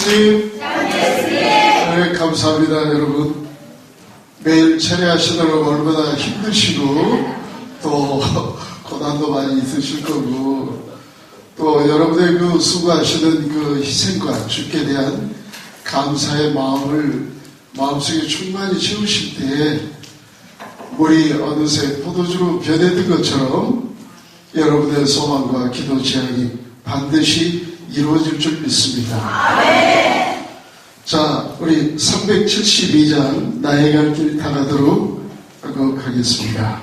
예수님. 네, 감사합니다, 여러분. 매일 차례하시느라고 얼마나 힘드시고 또 고난도 많이 있으실 거고 또 여러분의 그 수고하시는 그 희생과 주께 대한 감사의 마음을 마음속에 충만히 채우실 때에 물이 어느새 포도주로 변해든 것처럼 여러분의 소망과 기도 제약이 반드시 이루어질 줄 믿습니다. 자, 우리 372장 나의 갈 길 다가도록 하겠습니다.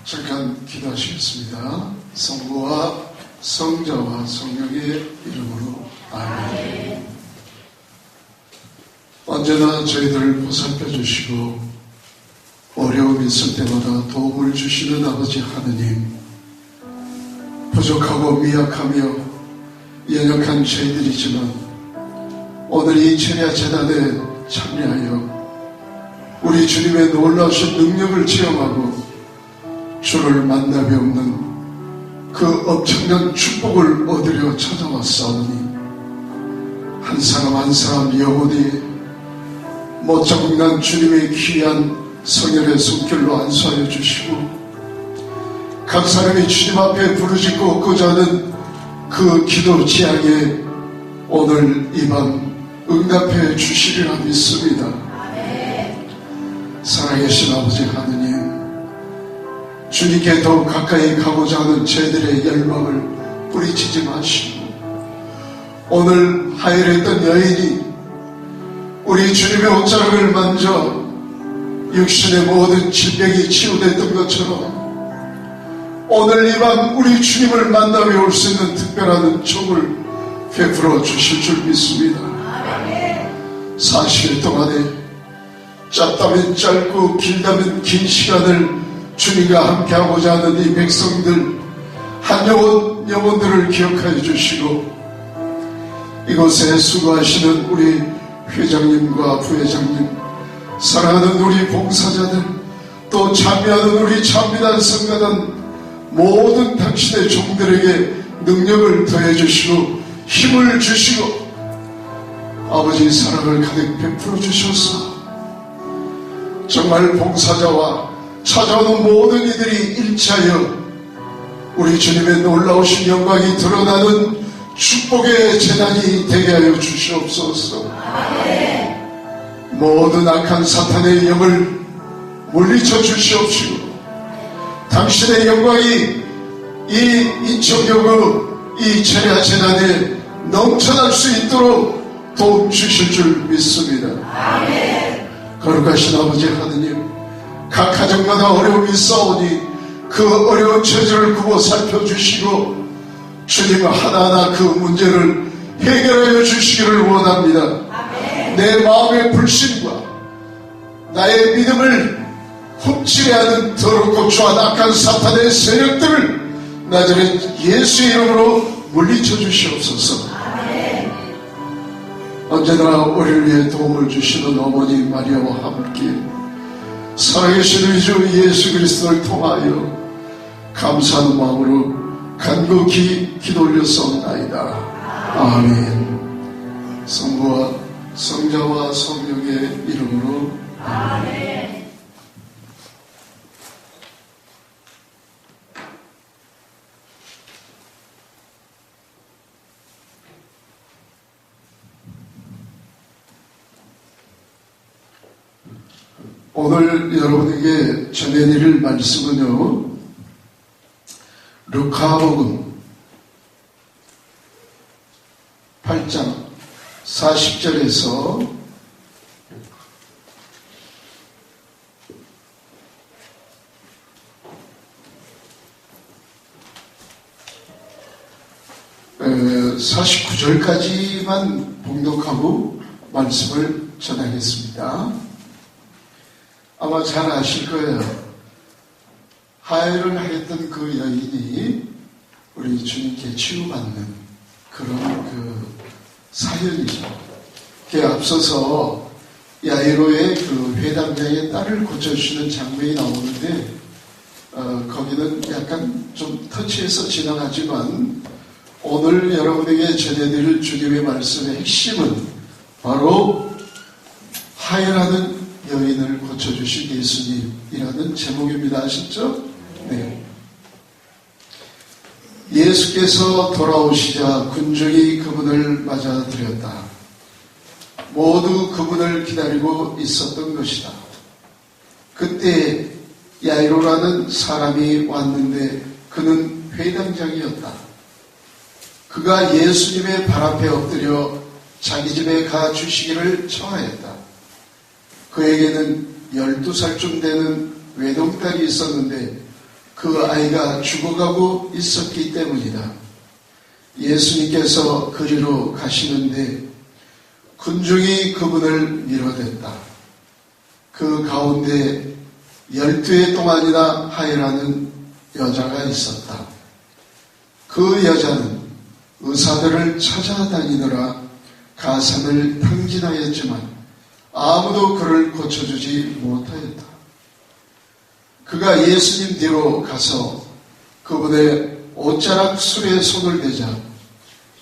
잠깐 기도하시겠습니다. 성부와 성자와 성령의 이름으로 아멘. 언제나 저희들을 보살펴 주시고 어려움이 있을 때마다 도움을 주시는 아버지 하느님, 부족하고 미약하며 연약한 저희들이지만 오늘 이 천야 재단에 참여하여 우리 주님의 놀라우신 능력을 체험하고 주를 만남이 없는 그 엄청난 축복을 얻으려 찾아왔사오니 한 사람 한 사람 영혼이 못자국난 주님의 귀한 성혈의 손길로 안수하여 주시고 각 사람이 주님 앞에 부르짖고 얻고자 하는 그 기도 지향에 오늘 이 밤 응답해 주시리라 믿습니다. 살아계신 아버지 하느님, 주님께 더 가까이 가고자 하는 저희들의 열망을 뿌리치지 마시고, 오늘 하혈했던 여인이 우리 주님의 옷자락을 만져 육신의 모든 질병이 치유됐던 것처럼 오늘 이 밤 우리 주님을 만나러 올 수 있는 특별한 은총을 베풀어 주실 줄 믿습니다. 40일 동안에 짧다면 짧고 길다면 긴 시간을 주님과 함께하고자 하는 이 백성들 한 영혼들을 기억하여 주시고, 이곳에 수고하시는 우리 회장님과 부회장님, 사랑하는 우리 봉사자들, 또 참여하는 우리 참비단 성가단 모든 당신의 종들에게 능력을 더해 주시고 힘을 주시고 아버지 사랑을 가득 베풀어 주셔서 정말 봉사자와 찾아오는 모든 이들이 일치하여 우리 주님의 놀라우신 영광이 드러나는 축복의 재단이 되게 하여 주시옵소서. 모든 악한 사탄의 영을 물리쳐 주시옵시고, 당신의 영광이 이 인천교구 이 재례 재단에 넘쳐날 수 있도록 도움 주실 줄 믿습니다. 거룩하신 아버지 하느님, 각 가정마다 어려움이 있사오니 그 어려운 처지를 굽어 살펴주시고 주님 하나하나 그 문제를 해결하여 주시기를 원합니다. 내 마음의 불신과 나의 믿음을 훔치려하는 더럽고 추한 악한 사탄의 세력들을 나자렛 예수의 이름으로 물리쳐 주시옵소서. 언제나 우리를 위해 도움을 주시는 어머니 마리아와 함께 살아계신 우리 주 예수 그리스도를 통하여 감사하는 마음으로 간곡히 기도 올렸사옵나이다. 아멘. 성부와 성자와 성령의 이름으로 아멘. 오늘 여러분에게 전해드릴 말씀은요, 루카복음 8장 40절에서 49절까지만 봉독하고 말씀을 전하겠습니다. 아마 잘 아실 거예요. 하혈을 하였던 그 여인이 우리 주님께 치유받는 그런 그 사연이죠. 그에 앞서서 야이로의 그 회당장의 딸을 고쳐주시는 장면이 나오는데 거기는 약간 좀 터치해서 지나가지만 오늘 여러분에게 전해드릴 주님의 말씀의 핵심은 바로 하혈하는 여인을 고쳐주신 예수님이라는 제목입니다. 아시죠? 네. 예수께서 돌아오시자 군중이 그분을 맞아들였다. 모두 그분을 기다리고 있었던 것이다. 그때 야이로라는 사람이 왔는데 그는 회당장이었다. 그가 예수님의 발 앞에 엎드려 자기 집에 가 주시기를 청하였다. 그에게는 12살쯤 되는 외동딸이 있었는데 그 아이가 죽어가고 있었기 때문이다. 예수님께서 그리로 가시는데 군중이 그분을 밀어댔다. 그 가운데 12해 동안이나 하혈하는 여자가 있었다. 그 여자는 의사들을 찾아다니느라 가산을 탕진하였지만 아무도 그를 고쳐주지 못하였다. 그가 예수님 뒤로 가서 그분의 옷자락 술에 손을 대자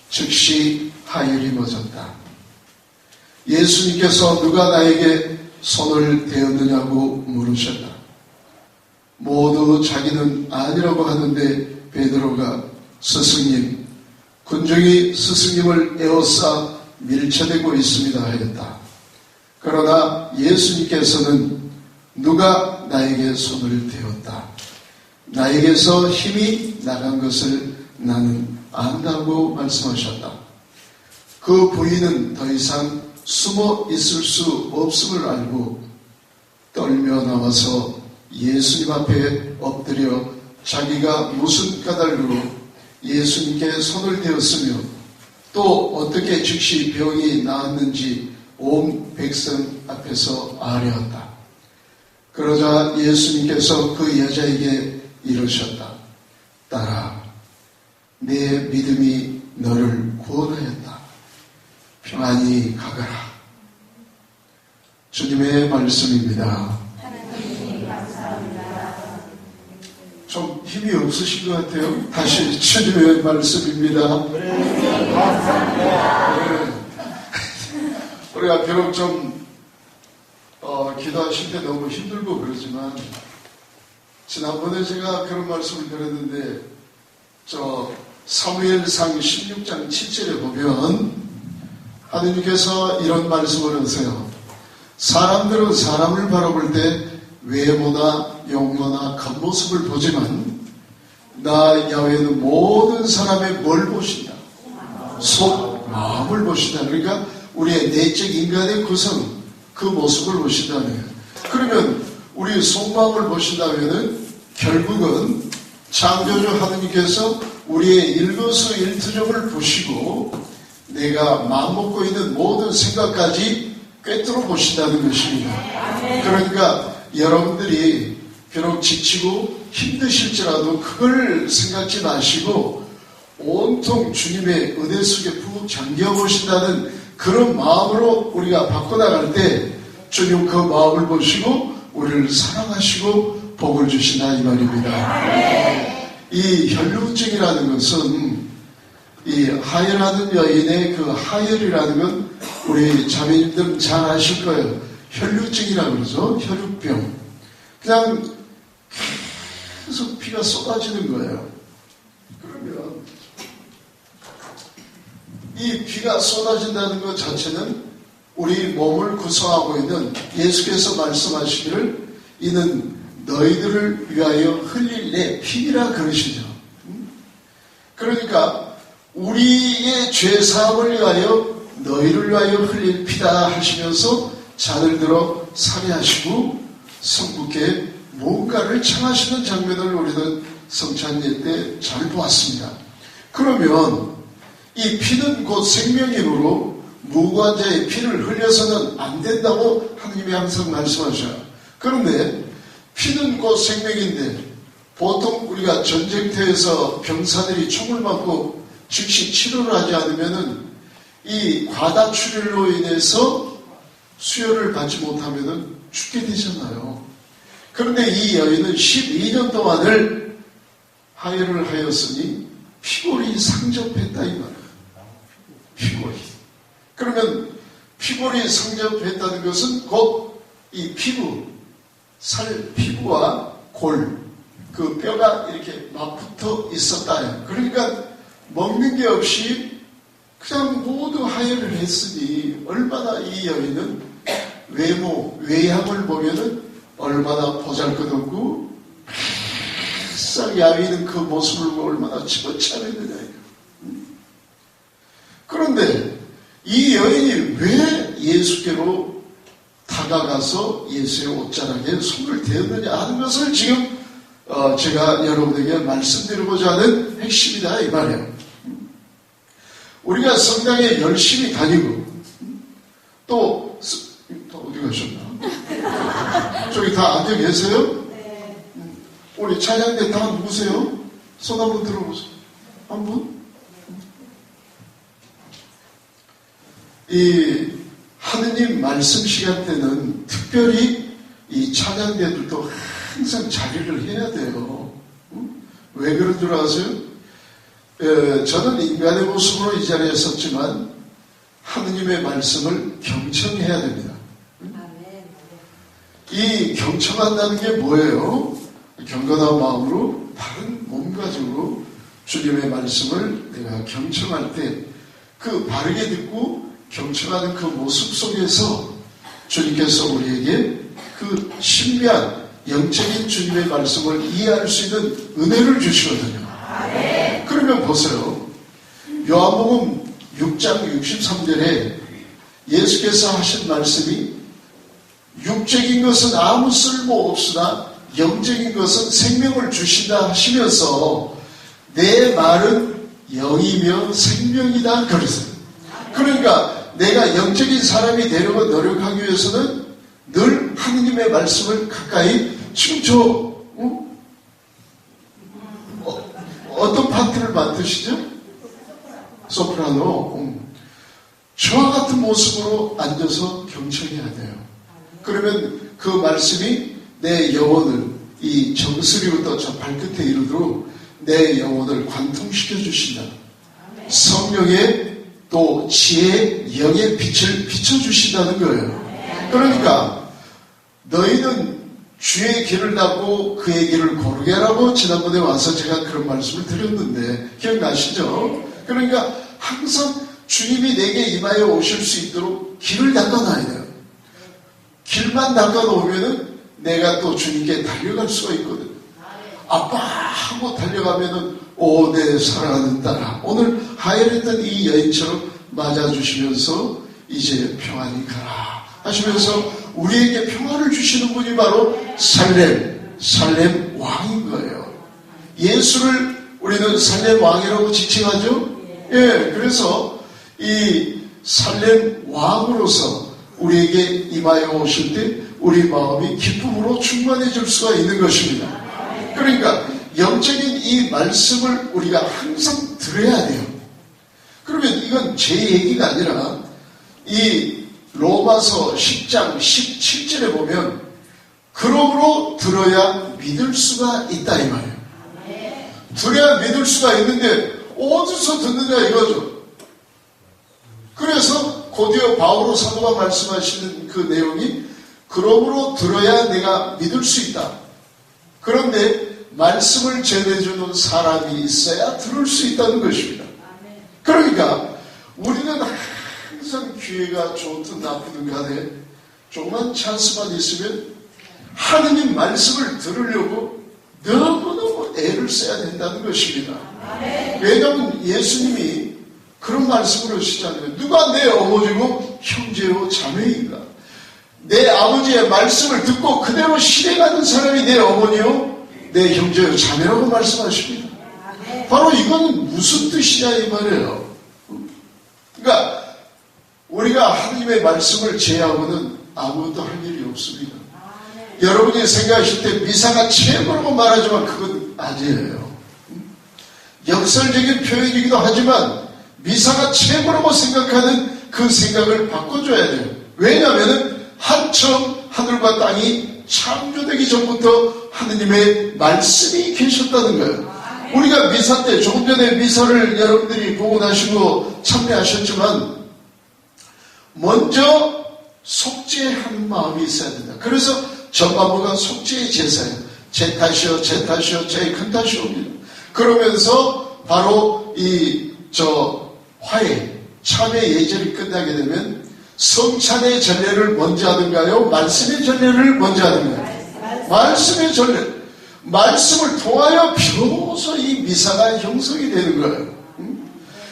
즉시 하혈이 멎었다. 예수님께서 누가 나에게 손을 대었느냐고 물으셨다. 모두 자기는 아니라고 하는데 베드로가 스승님, 군중이 스승님을 에워싸 밀쳐내고 있습니다 하였다. 그러나 예수님께서는 누가 나에게 손을 대었다. 나에게서 힘이 나간 것을 나는 안다고 말씀하셨다. 그 부인은 더 이상 숨어 있을 수 없음을 알고 떨며 나와서 예수님 앞에 엎드려 자기가 무슨 까닭으로 예수님께 손을 대었으며 또 어떻게 즉시 병이 나았는지 온 백성 앞에서 아뢰었다. 그러자 예수님께서 그 여자에게 이르셨다. 딸아, 내 믿음이 너를 구원하였다. 평안히 가거라. 주님의 말씀입니다. 하나님 감사합니다. 좀 힘이 없으신 것 같아요. 다시 주님의 말씀입니다. 하나님 감사합니다. 네. 우리가 비록 좀 기도하실 때 너무 힘들고 그러지만 지난번에 제가 그런 말씀을 드렸는데 사무엘상 16장 7절에 보면 하느님께서 이런 말씀을 하세요. 사람들은 사람을 바라볼 때 외모나 용모나 겉모습을 보지만 나 야훼는 모든 사람의 뭘 보신다? 속 마음을 보신다. 그러니까 우리의 내적 인간의 구성, 그 모습을 보신다네요. 그러면 우리 속마음을 보신다면은 결국은 창조주 하느님께서 우리의 일거수일투족을 보시고 내가 마음먹고 있는 모든 생각까지 꿰뚫어 보신다는 것입니다. 그러니까 여러분들이 비록 지치고 힘드실지라도 그걸 생각지 마시고 온통 주님의 은혜 속에 푹 잠겨 보신다는 그런 마음으로 우리가 바꿔나갈 때 주님 그 마음을 보시고 우리를 사랑하시고 복을 주신다 이 말입니다. 이 혈루증이라는 것은 이 하혈하는 여인의 그 하혈이라는 건 우리 자매님들은 잘 아실 거예요. 혈루증이라고 그러죠. 혈루병. 그냥 계속 피가 쏟아지는 거예요. 그러면 이 피가 쏟아진다는 것 자체는 우리 몸을 구성하고 있는 예수께서 말씀하시기를 이는 너희들을 위하여 흘릴 내 피라 그러시죠. 그러니까 우리의 죄사함을 위하여 너희를 위하여 흘릴 피다 하시면서 잔을 들어 살해하시고 성부께 뭔가를 청하시는 장면을 우리는 성찬예 때 잘 보았습니다. 그러면 이 피는 곧 생명이므로 무고한 피를 흘려서는 안 된다고 하느님이 항상 말씀하셔요. 그런데 피는 곧 생명인데 보통 우리가 전쟁터에서 병사들이 총을 맞고 즉시 치료를 하지 않으면은 이 과다출혈로 인해서 수혈을 받지 못하면은 죽게 되잖아요. 그런데 이 여인은 12년 동안을 하혈을 하였으니 피골이 상접했다 이 말이에요. 피골이. 그러면 피골이 상접했다는 것은 곧 이 피부, 살 피부와 골, 그 뼈가 이렇게 맞붙어 있었다. 그러니까 먹는 게 없이 그냥 모두 하혈을 했으니 얼마나 이 여인은 외향을 보면은 얼마나 보잘것없고 싹 야위는 그 모습을 보고 얼마나 집어차렸느냐. 그런데 이 여인이 왜 예수께로 다가가서 예수의 옷자락에 손을 대었느냐 하는 것을 지금 제가 여러분에게 말씀드리고자 하는 핵심이다 이 말이에요. 우리가 성당에 열심히 다니고 또 어디 가셨나? 저기 다 앉아 계세요? 우리 찬양대 다 누구세요? 손 한번 들어보세요. 한 분? 이 하느님 말씀 시간 때는 특별히 이 찬양대들도 항상 자리를 해야 돼요. 왜 그런 줄 아세요? 저는 인간의 모습으로 이 자리에 섰지만 하느님의 말씀을 경청해야 됩니다. 이 경청한다는 게 뭐예요? 경건한 마음으로 바른 몸가짐으로 주님의 말씀을 내가 경청할 때 그 바르게 듣고 경청하는 그 모습 속에서 주님께서 우리에게 그 신비한 영적인 주님의 말씀을 이해할 수 있는 은혜를 주시거든요. 그러면 보세요. 요한복음 6장 63절에 예수께서 하신 말씀이 육적인 것은 아무 쓸모 없으나 영적인 것은 생명을 주신다 하시면서 내 말은 영이며 생명이다 그러세요. 그러니까 내가 영적인 사람이 되려고 노력하기 위해서는 늘 하느님의 말씀을 가까이 지금 어떤 파트를 맡으시죠? 소프라노. 저와 같은 모습으로 앉아서 경청해야 돼요. 그러면 그 말씀이 내 영혼을 이 정수리부터 저 발끝에 이르도록 내 영혼을 관통시켜 주신다. 성령의 또 지혜, 영의 빛을 비춰주신다는 거예요. 그러니까 너희는 주의 길을 닫고 그의 길을 고르게 하라고 지난번에 와서 제가 그런 말씀을 드렸는데 기억나시죠? 그러니까 항상 주님이 내게 임하여 오실 수 있도록 길을 닦아놔야 돼요. 길만 닦아놓으면은 내가 또 주님께 달려갈 수가 있거든. 아빠 하고 달려가면은 내 사랑하는 딸아, 오늘 하혈했던 이 여인처럼 맞아주시면서 이제 평안히 가라 하시면서 우리에게 평안을 주시는 분이 바로 살렘 왕인 거예요. 예수를 우리는 살렘 왕이라고 지칭하죠. 예, 그래서 이 살렘 왕으로서 우리에게 임하여 오실 때 우리 마음이 기쁨으로 충만해질 수가 있는 것입니다. 그러니까 영적인 이 말씀을 우리가 항상 들어야 돼요. 그러면 이건 제 얘기가 아니라 이 로마서 10장 17절에 보면 그러므로 들어야 믿을 수가 있다 이 말이에요. 들어야 믿을 수가 있는데 어디서 듣느냐 이거죠. 그래서 곧이어 바오로 사도가 말씀하시는 그 내용이 그러므로 들어야 내가 믿을 수 있다. 그런데 말씀을 전해주는 사람이 있어야 들을 수 있다는 것입니다. 그러니까 우리는 항상 기회가 좋든 나쁘든 간에 조그만 찬스만 있으면 하느님 말씀을 들으려고 너무너무 애를 써야 된다는 것입니다. 왜냐하면 예수님이 그런 말씀을 하시잖아요. 누가 내 어머니고 형제요 자매인가? 내 아버지의 말씀을 듣고 그대로 실행하는 사람이 내 어머니요 내 형제요 자매라고 말씀하십니다. 바로 이건 무슨 뜻이냐 이 말이에요. 그러니까 우리가 하나님의 말씀을 제하고는 아무것도 할 일이 없습니다. 여러분이 생각하실 때 미사가 최고라고 말하지만 그건 아니에요. 역설적인 표현이기도 하지만 미사가 최고라고 생각하는 그 생각을 바꿔줘야 돼요. 왜냐하면 한처음 하늘과 땅이 창조되기 전부터 하느님의 말씀이 계셨다는 거예요. 우리가 미사 때 조금 전에 미사를 여러분들이 보고 나시고 참여하셨지만 먼저 속죄하는 마음이 있어야 된다. 그래서 전반부가 속죄의 제사예요. 제 탓이요, 제 탓이요, 제 큰 탓이 옵니다. 그러면서 바로 화해, 참회 예절이 끝나게 되면 성찬의 전례를 먼저 하든가요? 말씀의 전례를 먼저 하든가요? 말씀의 전례. 말씀을 통하여 비로소 이 미사가 형성이 되는 거예요.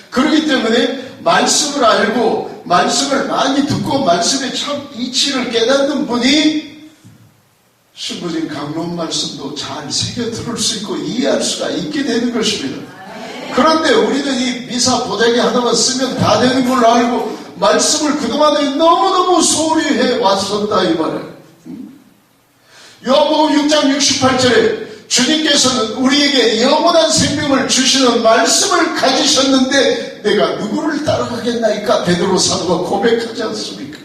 그렇기 때문에 말씀을 알고 말씀을 많이 듣고 말씀의 참 이치를 깨닫는 분이 신부진 강론 말씀도 잘 새겨 들을 수 있고 이해할 수가 있게 되는 것입니다. 그런데 우리는 이 미사 보자기 하나만 쓰면 다 되는 걸로 알고 말씀을 그동안에 너무너무 소홀히 해왔었다 이 말이에요. 요한복음 6장 68절에 주님께서는 우리에게 영원한 생명을 주시는 말씀을 가지셨는데 내가 누구를 따라가겠나이까 베드로 사도가 고백하지 않습니까?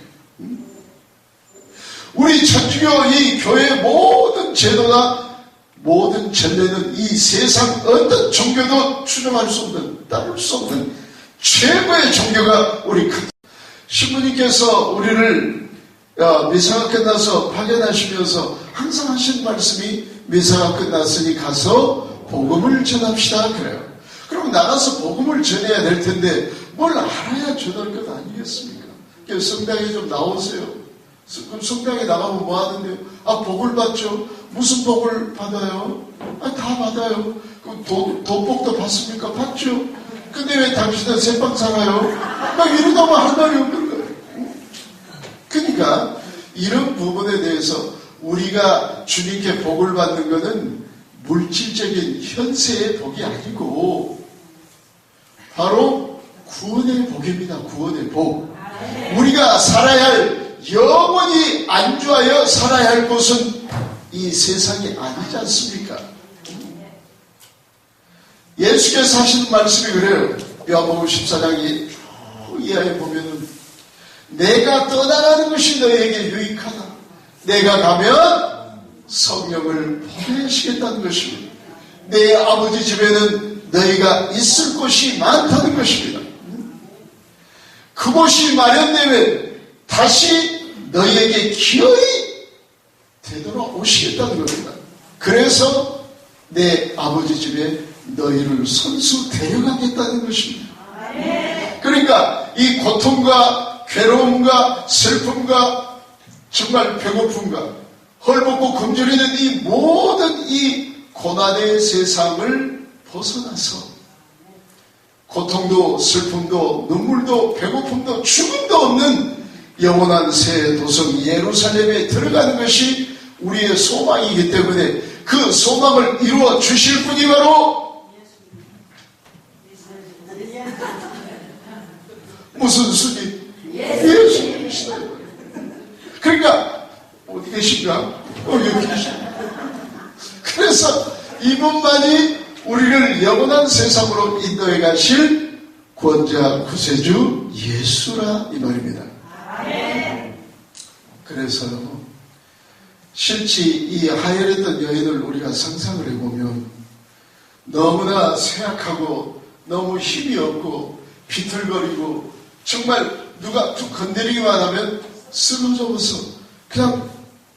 우리 천주교 이 교회의 모든 제도나 모든 전례는 이 세상 어떤 종교도 추정할 수 없는 따를 수 없는 최고의 종교가 우리 신부님께서 우리를 미사가 끝나서 파견하시면서 항상 하신 말씀이 미사가 끝났으니 가서 복음을 전합시다 그래요. 그럼 나가서 복음을 전해야 될 텐데 뭘 알아야 전할 것 아니겠습니까? 성당에 좀 나오세요. 그럼 성당에 나가면 뭐 하는데요? 복을 받죠. 무슨 복을 받아요? 다 받아요. 그럼 돈복도 받습니까? 받죠. 근데 왜 당신은 새빵 살아요? 막 이러다가 할 말이 없는 거예요. 그러니까 이런 부분에 대해서 우리가 주님께 복을 받는 것은 물질적인 현세의 복이 아니고 바로 구원의 복입니다. 구원의 복. 우리가 살아야 할, 영원히 안주하여 살아야 할 곳은 이 세상이 아니지 않습니까? 예수께서 하시는 말씀이 그래요. 요한복음 14장 이하에 보면은 내가 떠나가는 것이 너에게 유익하다. 내가 가면 성령을 보내시겠다는 것입니다. 내 아버지 집에는 너희가 있을 곳이 많다는 것입니다. 그곳이 마련되면 다시 너희에게 기어이 되돌아오시겠다는 겁니다. 그래서 내 아버지 집에 너희를 선수 데려가겠다는 것입니다. 그러니까 이 고통과 괴로움과 슬픔과 정말 배고픔과 헐벗고 굶주리는 이 모든 이 고난의 세상을 벗어나서 고통도 슬픔도 눈물도 배고픔도 죽음도 없는 영원한 새 도성 예루살렘에 들어가는 것이 우리의 소망이기 때문에 그 소망을 이루어 주실 분이 바로 무슨 수님? 예수님이시다. 그러니까 어디 계신가? 여기 계십니다. 그래서 이분만이 우리를 영원한 세상으로 인도해 가실 구원자 구세주 예수라 이 말입니다. 그래서 실제 이 하혈했던 여인을 우리가 상상을 해보면 너무나 쇠약하고 너무 힘이 없고 비틀거리고 정말 누가 툭 건드리기만 하면 쓰러져서 그냥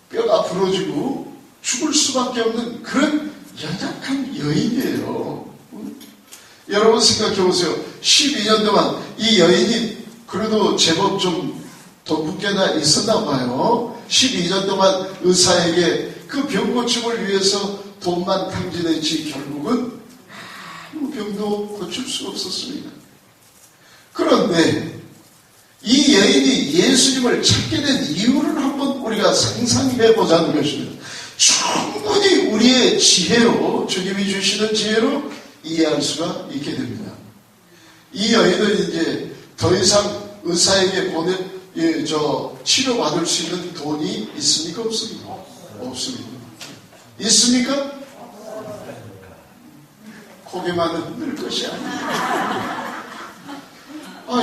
뼈가 부러지고 죽을 수밖에 없는 그런 연약한 여인이에요. 여러분 생각해보세요. 12년 동안 이 여인이 그래도 제법 좀 돈붓게나 있었나 봐요. 12년 동안 의사에게 그 병 고침을 위해서 돈만 탕진했지 결국은 아무 병도 고칠 수 없었습니다. 그런데 이 여인이 예수님을 찾게 된 이유를 한번 우리가 상상해 보자는 것입니다. 충분히 우리의 지혜로, 주님이 주시는 지혜로 이해할 수가 있게 됩니다. 이 여인은 이제 더 이상 의사에게 치료받을 수 있는 돈이 있습니까? 없습니까? 없습니다. 있습니까? 고개만 흔들 것이 아닙니다.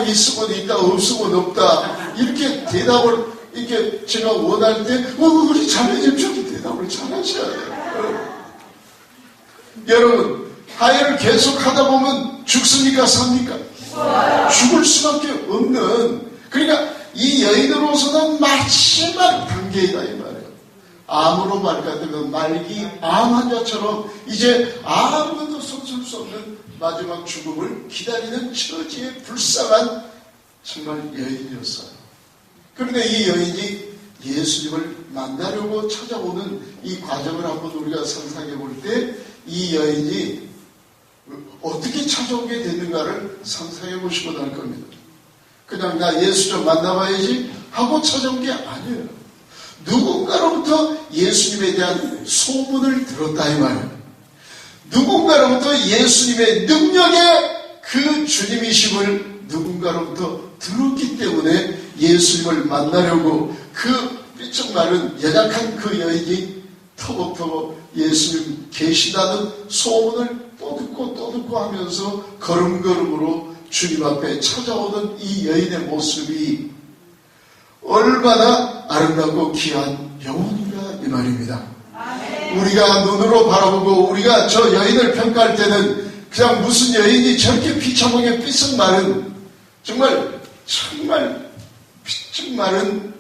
있으면 있다, 없으면 없다. 이렇게 대답을, 이렇게 제가 원할 때, 우리 자매님 저기 대답을 잘 하셔야 돼요. 여러분, 하혈을 계속 하다 보면 죽습니까? 삽니까? 죽을 수밖에 없는, 그러니까 이 여인으로서는 마지막 단계이다, 이 말이에요. 암으로 말하자면 말기 암 환자처럼 이제 아무도 손쓸 수 없는 마지막 죽음을 기다리는 처지의 불쌍한 정말 여인이었어요. 그런데 이 여인이 예수님을 만나려고 찾아오는 이 과정을 한번 우리가 상상해 볼 때 이 여인이 어떻게 찾아오게 되는가를 상상해 보시고 날 겁니다. 그냥 나 예수 좀 만나봐야지 하고 찾아온 게 아니에요. 누군가로부터 예수님에 대한 소문을 들었다 이 말이에요. 누군가로부터 예수님의 능력의 그 주님이심을 누군가로부터 들었기 때문에 예수님을 만나려고 그 삐쩍 마른 연약한 그 여인이 터벅터벅 예수님 계시다는 소문을 또 듣고 하면서 걸음걸음으로 주님 앞에 찾아오는 이 여인의 모습이 얼마나 아름답고 귀한 영혼인가 이 말입니다. 우리가 눈으로 바라보고 우리가 저 여인을 평가할 때는 그냥 무슨 여인이 저렇게 비참하게 삐쩍 마른 정말 삐쩍 마른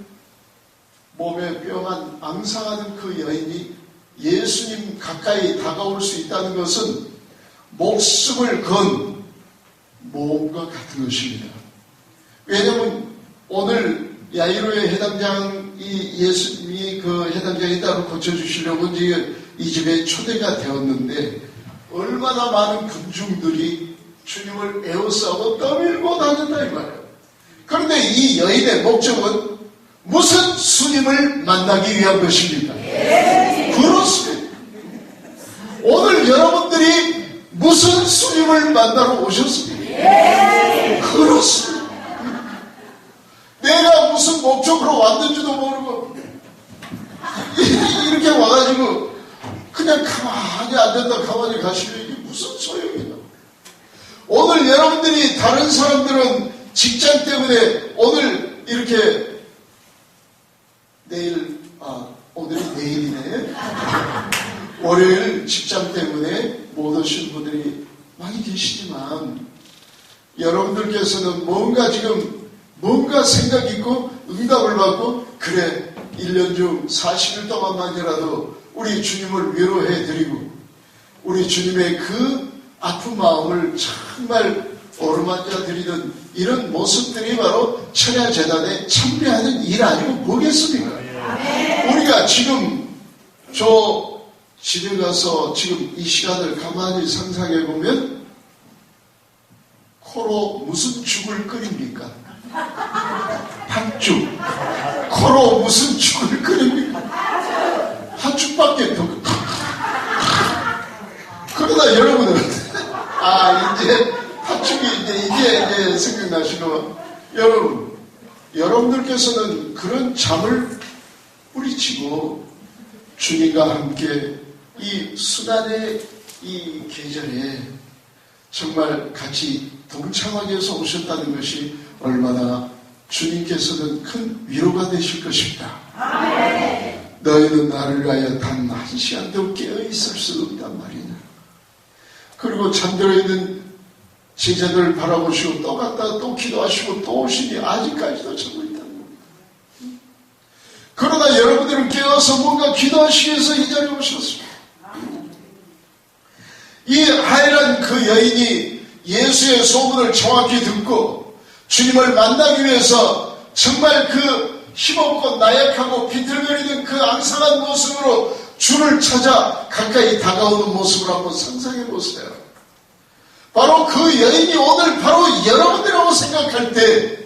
몸에 뼈만 앙상하는 그 여인이 예수님 가까이 다가올 수 있다는 것은 목숨을 건 모험과 같은 것입니다. 왜냐하면 오늘 야이로의 해당장이 예수님이 주인이 그 해당장에 따로 고쳐주시려고 이제 이 집에 초대가 되었는데 얼마나 많은 군중들이 주님을 에워싸고 떠밀고 다녔다 이 말이에요. 그런데 이 여인의 목적은 무슨 주님을 만나기 위한 것입니까? 그렇습니다. 오늘 여러분들이 무슨 주님을 만나러 오셨습니까? 그렇습니다. 내가 무슨 목적으로 왔는지도 모르고 이렇게 와가지고 그냥 가만히 앉았다 가만히 가시면 이게 무슨 소용이냐. 오늘 여러분들이 다른 사람들은 직장 때문에 오늘 이렇게 내일 오늘이 내일이네. 월요일 직장 때문에 못 오신 분들이 많이 계시지만 여러분들께서는 뭔가 생각 있고 응답을 받고 그래 1년 중 40일 동안만이라도 우리 주님을 위로해 드리고 우리 주님의 그 아픈 마음을 정말 어루만져 드리는 이런 모습들이 바로 철야재단에 참여하는 일 아니고 뭐겠습니까? 우리가 지금 저 집에 가서 지금 이 시간을 가만히 상상해 보면 코로 무슨 죽을 끓입니까? 팥죽. 코로 무슨 죽을 끓입니까? 팥죽밖에 더. 그러다 여러분은 이제 팥죽이 이제 생각나시고 여러분들께서는 그런 잠을 뿌리치고 주님과 함께 이 수난의 이 계절에 정말 같이 동참하기 위해서 오셨다는 것이 얼마나 주님께서는 큰 위로가 되실 것입니다. 너희는 나를 위하여 단 한 시간도 깨어있을 수 없단 말이냐. 그리고 잠들어 있는 제자들을 바라보시고 또 갔다가 또 기도하시고 또 오시니 아직까지도 자고 있다는 겁니다. 그러나 여러분들은 깨어서 뭔가 기도하시기 위해서 이 자리에 오셨습니다. 이 하이란 그 여인이 예수의 소문을 정확히 듣고 주님을 만나기 위해서 정말 그 힘없고 나약하고 비틀거리는 그 앙상한 모습으로 주를 찾아 가까이 다가오는 모습을 한번 상상해 보세요. 바로 그 여인이 오늘 바로 여러분들이라고 생각할 때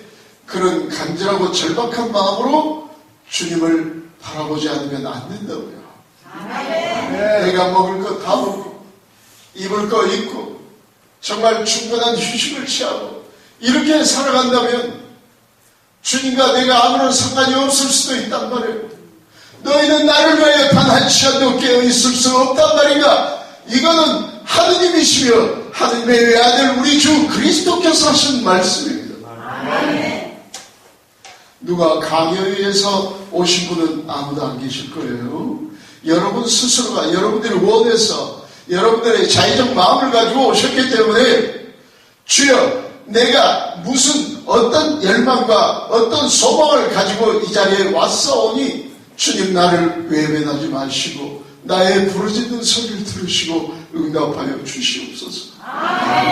그런 간절하고 절박한 마음으로 주님을 바라보지 않으면 안 된다고요. 내가 먹을 거 다 먹고 입을 거 입고 정말 충분한 휴식을 취하고 이렇게 살아간다면 주님과 내가 아무런 상관이 없을 수도 있단 말이에요. 너희는 나를 위하여 단 한 시간도 깨어있을 수 없단 말인가. 이거는 하느님이시며 하느님의 외아들 우리 주 그리스도께서 하신 말씀입니다. 누가 강요에 의해서 오신 분은 아무도 안 계실 거예요. 여러분 스스로가 여러분들이 원해서 여러분들의 자의적 마음을 가지고 오셨기 때문에 주여 내가 무슨 어떤 열망과 어떤 소망을 가지고 이 자리에 왔사오니 주님 나를 외면하지 마시고 나의 부르짖는 소리를 들으시고 응답하여 주시옵소서.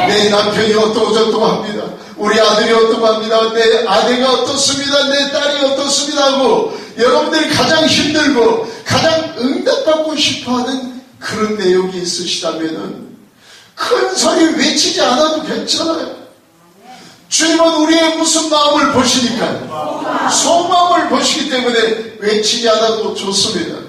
내 남편이 어떠합니다. 우리 아들이 어떠합니다. 내 아내가 어떻습니다. 내 딸이 어떻습니다 하고 여러분들이 가장 힘들고 가장 응답받고 싶어하는 그런 내용이 있으시다면 큰 소리 외치지 않아도 괜찮아요. 주님은 우리의 무슨 마음을 보시니까 속마음을 보시기 때문에 외치지 않아도 좋습니다.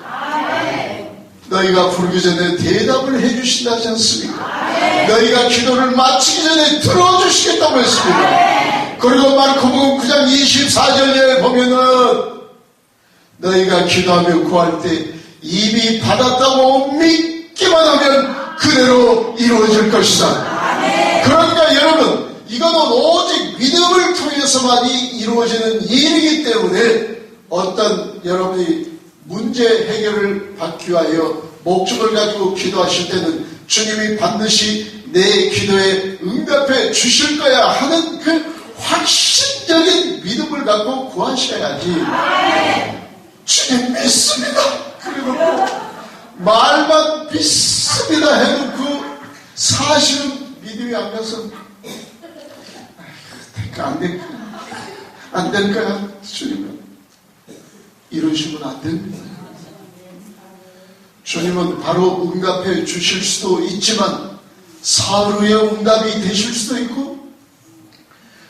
너희가 부르기 전에 대답을 해주신다 하지 않습니까? 너희가 기도를 마치기 전에 들어주시겠다고 했습니다. 그리고 마르코복음 9장 24절에 보면은 너희가 기도하며 구할 때 이미 받았다고 믿기만 하면 그대로 이루어질 것이다. 그러니까 여러분 이거는 오직 믿음을 통해서만이 이루어지는 일이기 때문에 어떤 여러분이 문제 해결을 받기 위하여 목적을 가지고 기도하실 때는 주님이 반드시 내 기도에 응답해 주실 거야 하는 그 확신적인 믿음을 갖고 구하셔야지. 주님 믿습니다. 그리고 말만 믿습니다 해놓고 사실은 믿음이 안 가서 될까 안 될까 안 될까 주님은 이루어질 그러시면 안 됩니다. 주님은 바로 응답해 주실 수도 있지만 사흘 후에 응답이 되실 수도 있고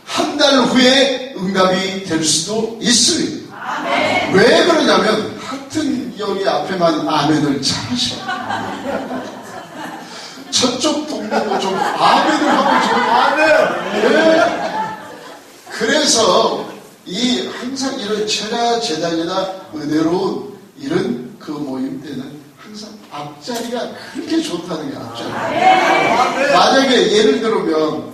한 달 후에 응답이 될 수도 있습니다. 아멘. 왜 그러냐면 하여튼 여기 앞에만 아멘을 잘하셔요. 저쪽 동네도 좀 아멘을 하고 좀 아멘. 네. 그래서 이 항상 이런 철야 재단이나 은혜로운 이런 그 모임 때는 항상 앞자리가 그렇게 좋다는 게 앞자리. 만약에 예를 들면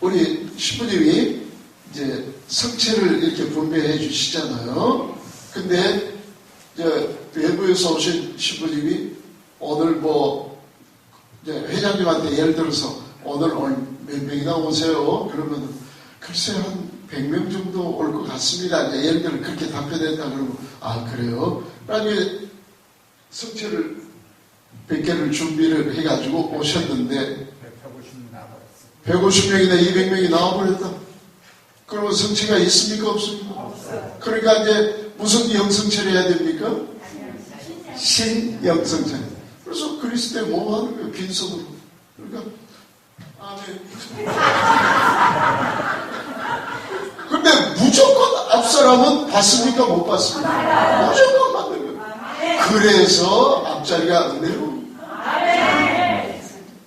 우리 신부님이 이제 성체를 이렇게 분배해 주시잖아요. 근데 이제 외부에서 오신 신부님이 오늘 이제 회장님한테 예를 들어서 오늘 몇 명이나 오세요. 그러면 글쎄 한 100명 정도 올 것 같습니다. 이제 예를 들어 그렇게 답변했다 그러면 그래요? 나중에 성체를 100개를 준비를 해가지고 오셨는데 150명이나 200명이 나와버렸다. 그러면 성체가 있습니까? 없습니까? 없어요. 그러니까 이제 무슨 영성체를 해야 됩니까? 신영성체. 그래서 그리스도에 뭐 하는 거예요? 빈손으로. 그러니까 아멘. 근데 무조건 앞사람은 봤습니까? 못 봤습니까? 무조건 받는 거예요. 그래서 앞자리가 은혜로운.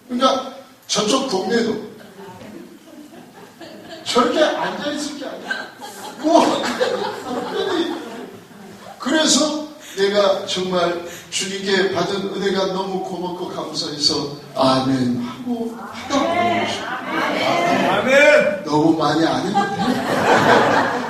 그러니까 저쪽 동네도 저렇게 앉아있을 게 아니야. 그래서 내가 정말 주님께 받은 은혜가 너무 고맙고 감사해서 아멘 하고 하다 보는 것입니다. 아멘. 너무 많이 안 해도 돼.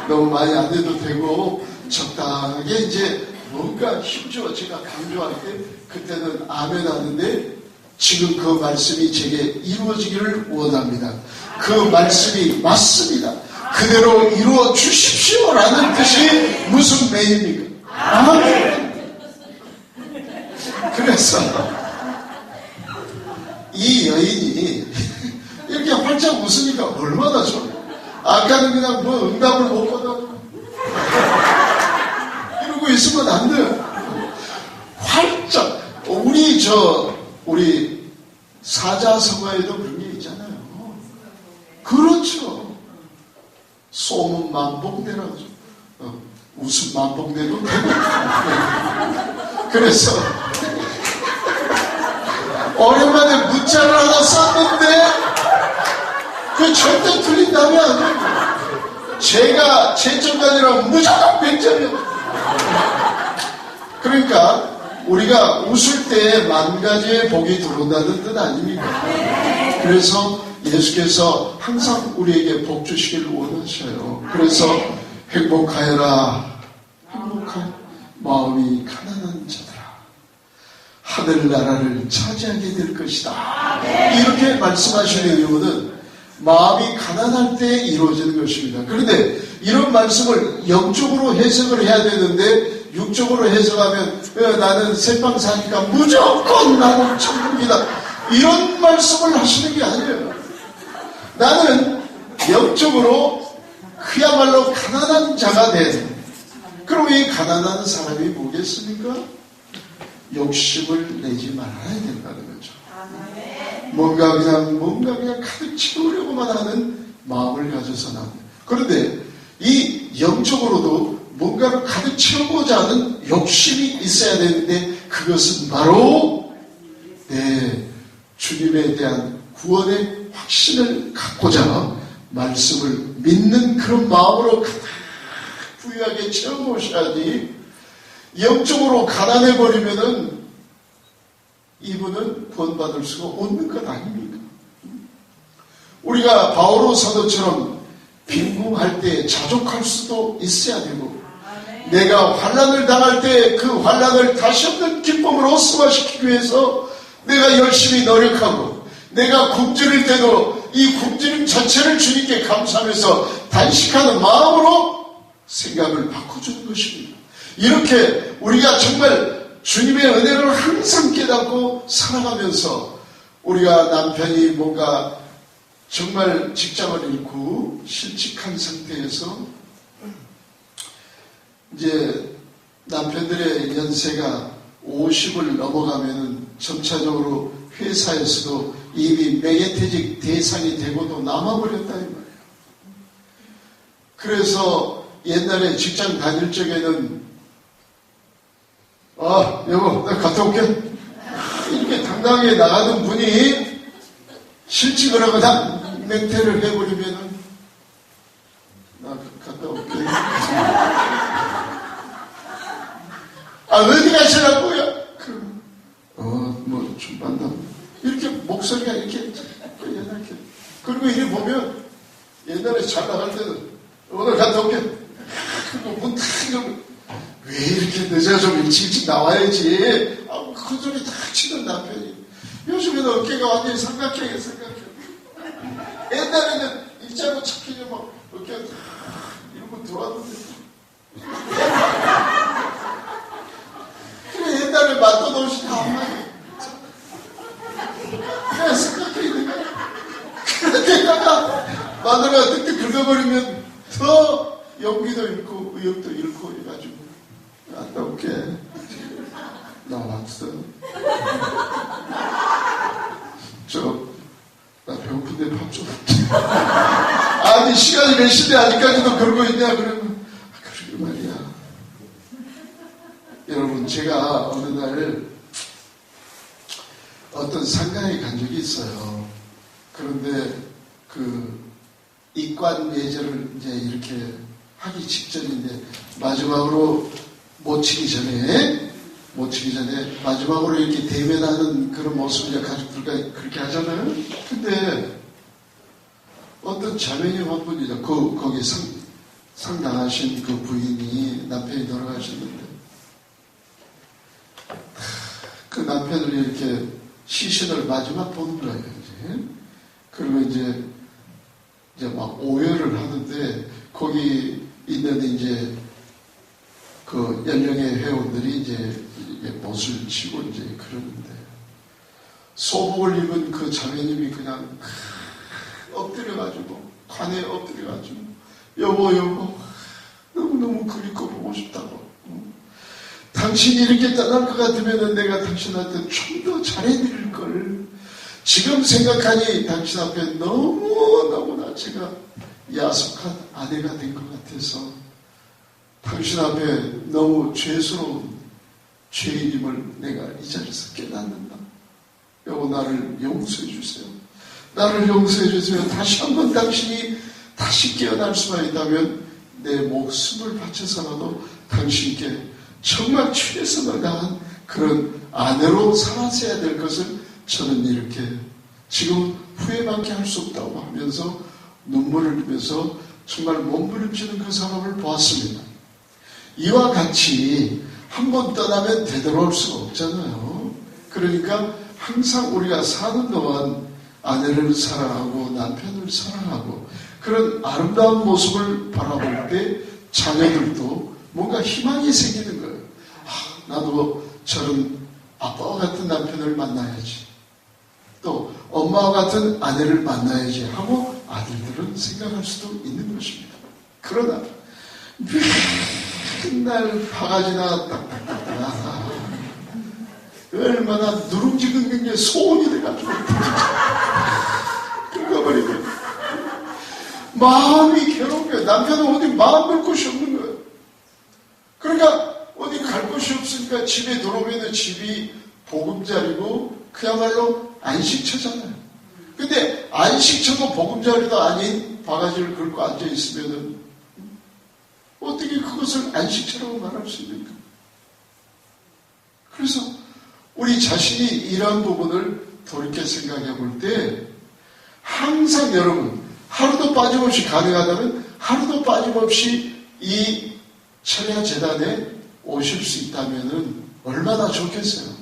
너무 많이 안 해도 되고 적당하게 이제 뭔가 힘줘 제가 강조할 때 그때는 아멘 하는데 지금 그 말씀이 제게 이루어지기를 원합니다. 그 말씀이 맞습니다. 그대로 이루어 주십시오라는 뜻이 무슨 매입니까? 아멘. 그래서 이 여인이 이렇게 활짝 웃으니까 얼마나 좋아요. 아까는 그냥 응답을 못 받아 이러고 있으면 안 돼요. 활짝 우리 사자성어에도 그런 게 있잖아요. 그렇죠. 소문 만복대라고 하죠. 웃음 만복대도 되고. 그래서 오랜만에 문자를 하나 썼는데 그게 절대 틀린 답이 아니에요. 제가 채점이 아니라 무조건 100점이에요. 그러니까 우리가 웃을 때 만 가지의 복이 들어온다는 뜻 아닙니까? 그래서 예수께서 항상 우리에게 복 주시기를 원하셔요. 그래서 행복하여라. 행복한 마음이 가난한 자들아. 하늘나라를 차지하게 될 것이다. 이렇게 말씀하시는 이유는 마음이 가난할 때 이루어지는 것입니다. 그런데 이런 말씀을 영적으로 해석을 해야 되는데 육적으로 해석하면 나는 새빵 사니까 무조건 나는 천국이다. 이런 말씀을 하시는 게 아니에요. 나는 영적으로 그야말로 가난한 자가 된. 그럼 이 가난한 사람이 뭐겠습니까? 욕심을 내지 말아야 된다는 거죠. 뭔가 그냥 가득 채우려고만 하는 마음을 가져서는 안 돼요. 그런데 이 영적으로도 뭔가를 가득 채우고자 하는 욕심이 있어야 되는데 그것은 바로 주님에 대한 구원의 확신을 갖고자 말씀을 믿는 그런 마음으로 가득 부유하게 채워놓으셔야지 영적으로 가난해버리면은 이분은 구원받을 수가 없는 것 아닙니까? 우리가 바오로 사도처럼 빈궁할 때 자족할 수도 있어야 되고 내가 환난을 당할 때 그 환난을 다시 없는 기쁨으로 승화시키기 위해서 내가 열심히 노력하고 내가 굶주릴 때도 이 굶주림 자체를 주님께 감사하면서 단식하는 마음으로 생각을 바꿔주는 것입니다. 이렇게 우리가 정말 주님의 은혜를 항상 깨닫고 살아가면서 우리가 남편이 뭔가 정말 직장을 잃고 실직한 상태에서 이제 남편들의 연세가 50을 넘어가면은 점차적으로 회사에서도 이미 매개퇴직 대상이 되고도 남아버렸다 이 말이에요. 그래서 옛날에 직장 다닐 적에는 여보 나 갔다 올게 이렇게 당당하게 나가던 분이 실직을 하거나 맹퇴를 해버리면은 나 갔다 올게 어디 가시라고요? 그럼 뭐 좀 만나 이렇게 목소리가 이렇게 연약해. 그리고 이래 보면 옛날에 잘 나갈 때는 오늘 갔다 올게. 그리고 문 탁 열면 왜 이렇게 늦어 좀 일찍 나와야지. 그 소리 탁 치는 남편이 요즘에는 어깨가 완전히 삼각형이야. 옛날에는 입자로 착히지 막 어깨가 탁 이러고 들어왔는데 그래 옛날에 맞던 옷이 다 엉망이야. 그냥 생각해 있는 거야. 그러다가 마누라가 뜩뜩 긁어버리면 더 용기도 잃고 의욕도 잃고 해가지고 갔다 올게. 나 왔어. 나 배고픈데 밥 좀. 아니 시간이 몇 시인데 아직까지도 그러고 있냐 그러면 그러게 말이야. 여러분 제가 어느 날 어떤 상가에 간 적이 있어요. 그런데 그 입관 예절을 이제 이렇게 하기 직전인데 마지막으로 못 치기 전에 마지막으로 이렇게 대면하는 그런 모습을 가족들과 그렇게 하잖아요. 근데 어떤 자매님 한 분이죠. 거기 상당하신 그 부인이 남편이 돌아가셨는데 그 남편을 이렇게 시신을 마지막 보는 거예요, 이제. 그리고 이제 막 오열을 하는데, 거기 있는 이제, 그 연령의 회원들이 이제 못을 치고 이제 그러는데, 소복을 입은 그 자매님이 그냥 엎드려가지고, 관에 엎드려가지고, 여보, 너무너무 그립고 보고 싶다고. 당신이 이렇게 떠날 것 같으면 내가 당신한테 좀 더 잘해드릴 걸. 지금 생각하니 당신 앞에 너무너무나 제가 야속한 아내가 된 것 같아서 당신 앞에 너무 죄스러운 죄인임을 내가 이 자리에서 깨닫는다. 여보 나를 용서해 주세요. 나를 용서해 주세요. 다시 한번 당신이 다시 깨어날 수만 있다면 내 목숨을 바쳐서라도 당신께 정말 최선을 다한 그런 아내로 살아서야 될 것을 저는 이렇게 지금 후회밖에 할 수 없다고 하면서 눈물을 흘리면서 정말 몸부림치는 그 사람을 보았습니다. 이와 같이 한번 떠나면 되돌아올 수가 없잖아요. 그러니까 항상 우리가 사는 동안 아내를 사랑하고 남편을 사랑하고 그런 아름다운 모습을 바라볼 때 자녀들도 뭔가 희망이 생기는 거예요. 나도 저런 아빠와 같은 남편을 만나야지. 또 엄마와 같은 아내를 만나야지 하고 아들들은 생각할 수도 있는 것입니다. 그러나 맨날 바가지나 딱딱딱딱 얼마나 누룽지 긁는 게 소원이 돼가지고 긁어버리고 마음이 괴로운 거예요. 남편은 어디 마음 볼 곳이 없는 거예요. 그러니까 어디 갈 곳이 없으니까 집에 들어오면 집이 보금자리고 그야말로 안식처잖아요. 근데 안식처도 보금자리도 아닌 바가지를 긁고 앉아있으면 어떻게 그것을 안식처라고 말할 수 있는가? 그래서 우리 자신이 이러한 부분을 돌이켜 생각해 볼 때 항상 여러분 하루도 빠짐없이 가능하다면 하루도 빠짐없이 이 철야 재단에 오실 수 있다면 얼마나 좋겠어요.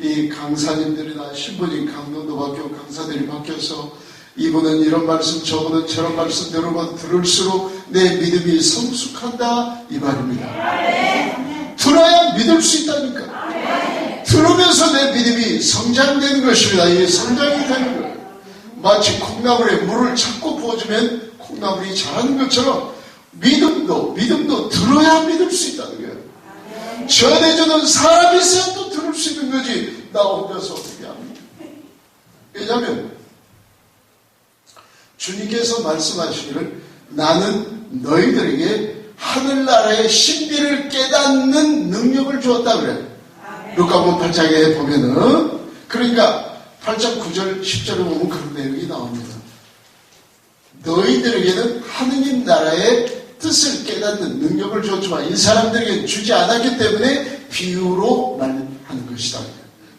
이 강사님들이나 신부님 강론도 바뀌고 강사들이 바뀌어서 이분은 이런 말씀 저분은 저런 말씀 들을수록 내 믿음이 성숙한다 이 말입니다. 들어야 믿을 수 있다니까. 들으면서 내 믿음이 성장되는 것입니다. 이게 성장이 되는 거예요. 마치 콩나물에 물을 자꾸 부어주면 콩나물이 자라는 것처럼 믿음도 들어야 믿을 수 있다는 거예요. 전해주는 사람이 있어야 또 들을 수 있는 거지. 나 혼자서 어떻게 합니까? 왜냐하면 주님께서 말씀하시기를 나는 너희들에게 하늘나라의 신비를 깨닫는 능력을 주었다 그래요. 루카복음 8장에 보면은, 그러니까 8장 9절 10절에 보면 그런 내용이 나옵니다. 너희들에게는 하느님 나라의 뜻을 깨닫는 능력을 줬지만 이 사람들에게 주지 않았기 때문에 비유로 말하는 것이다.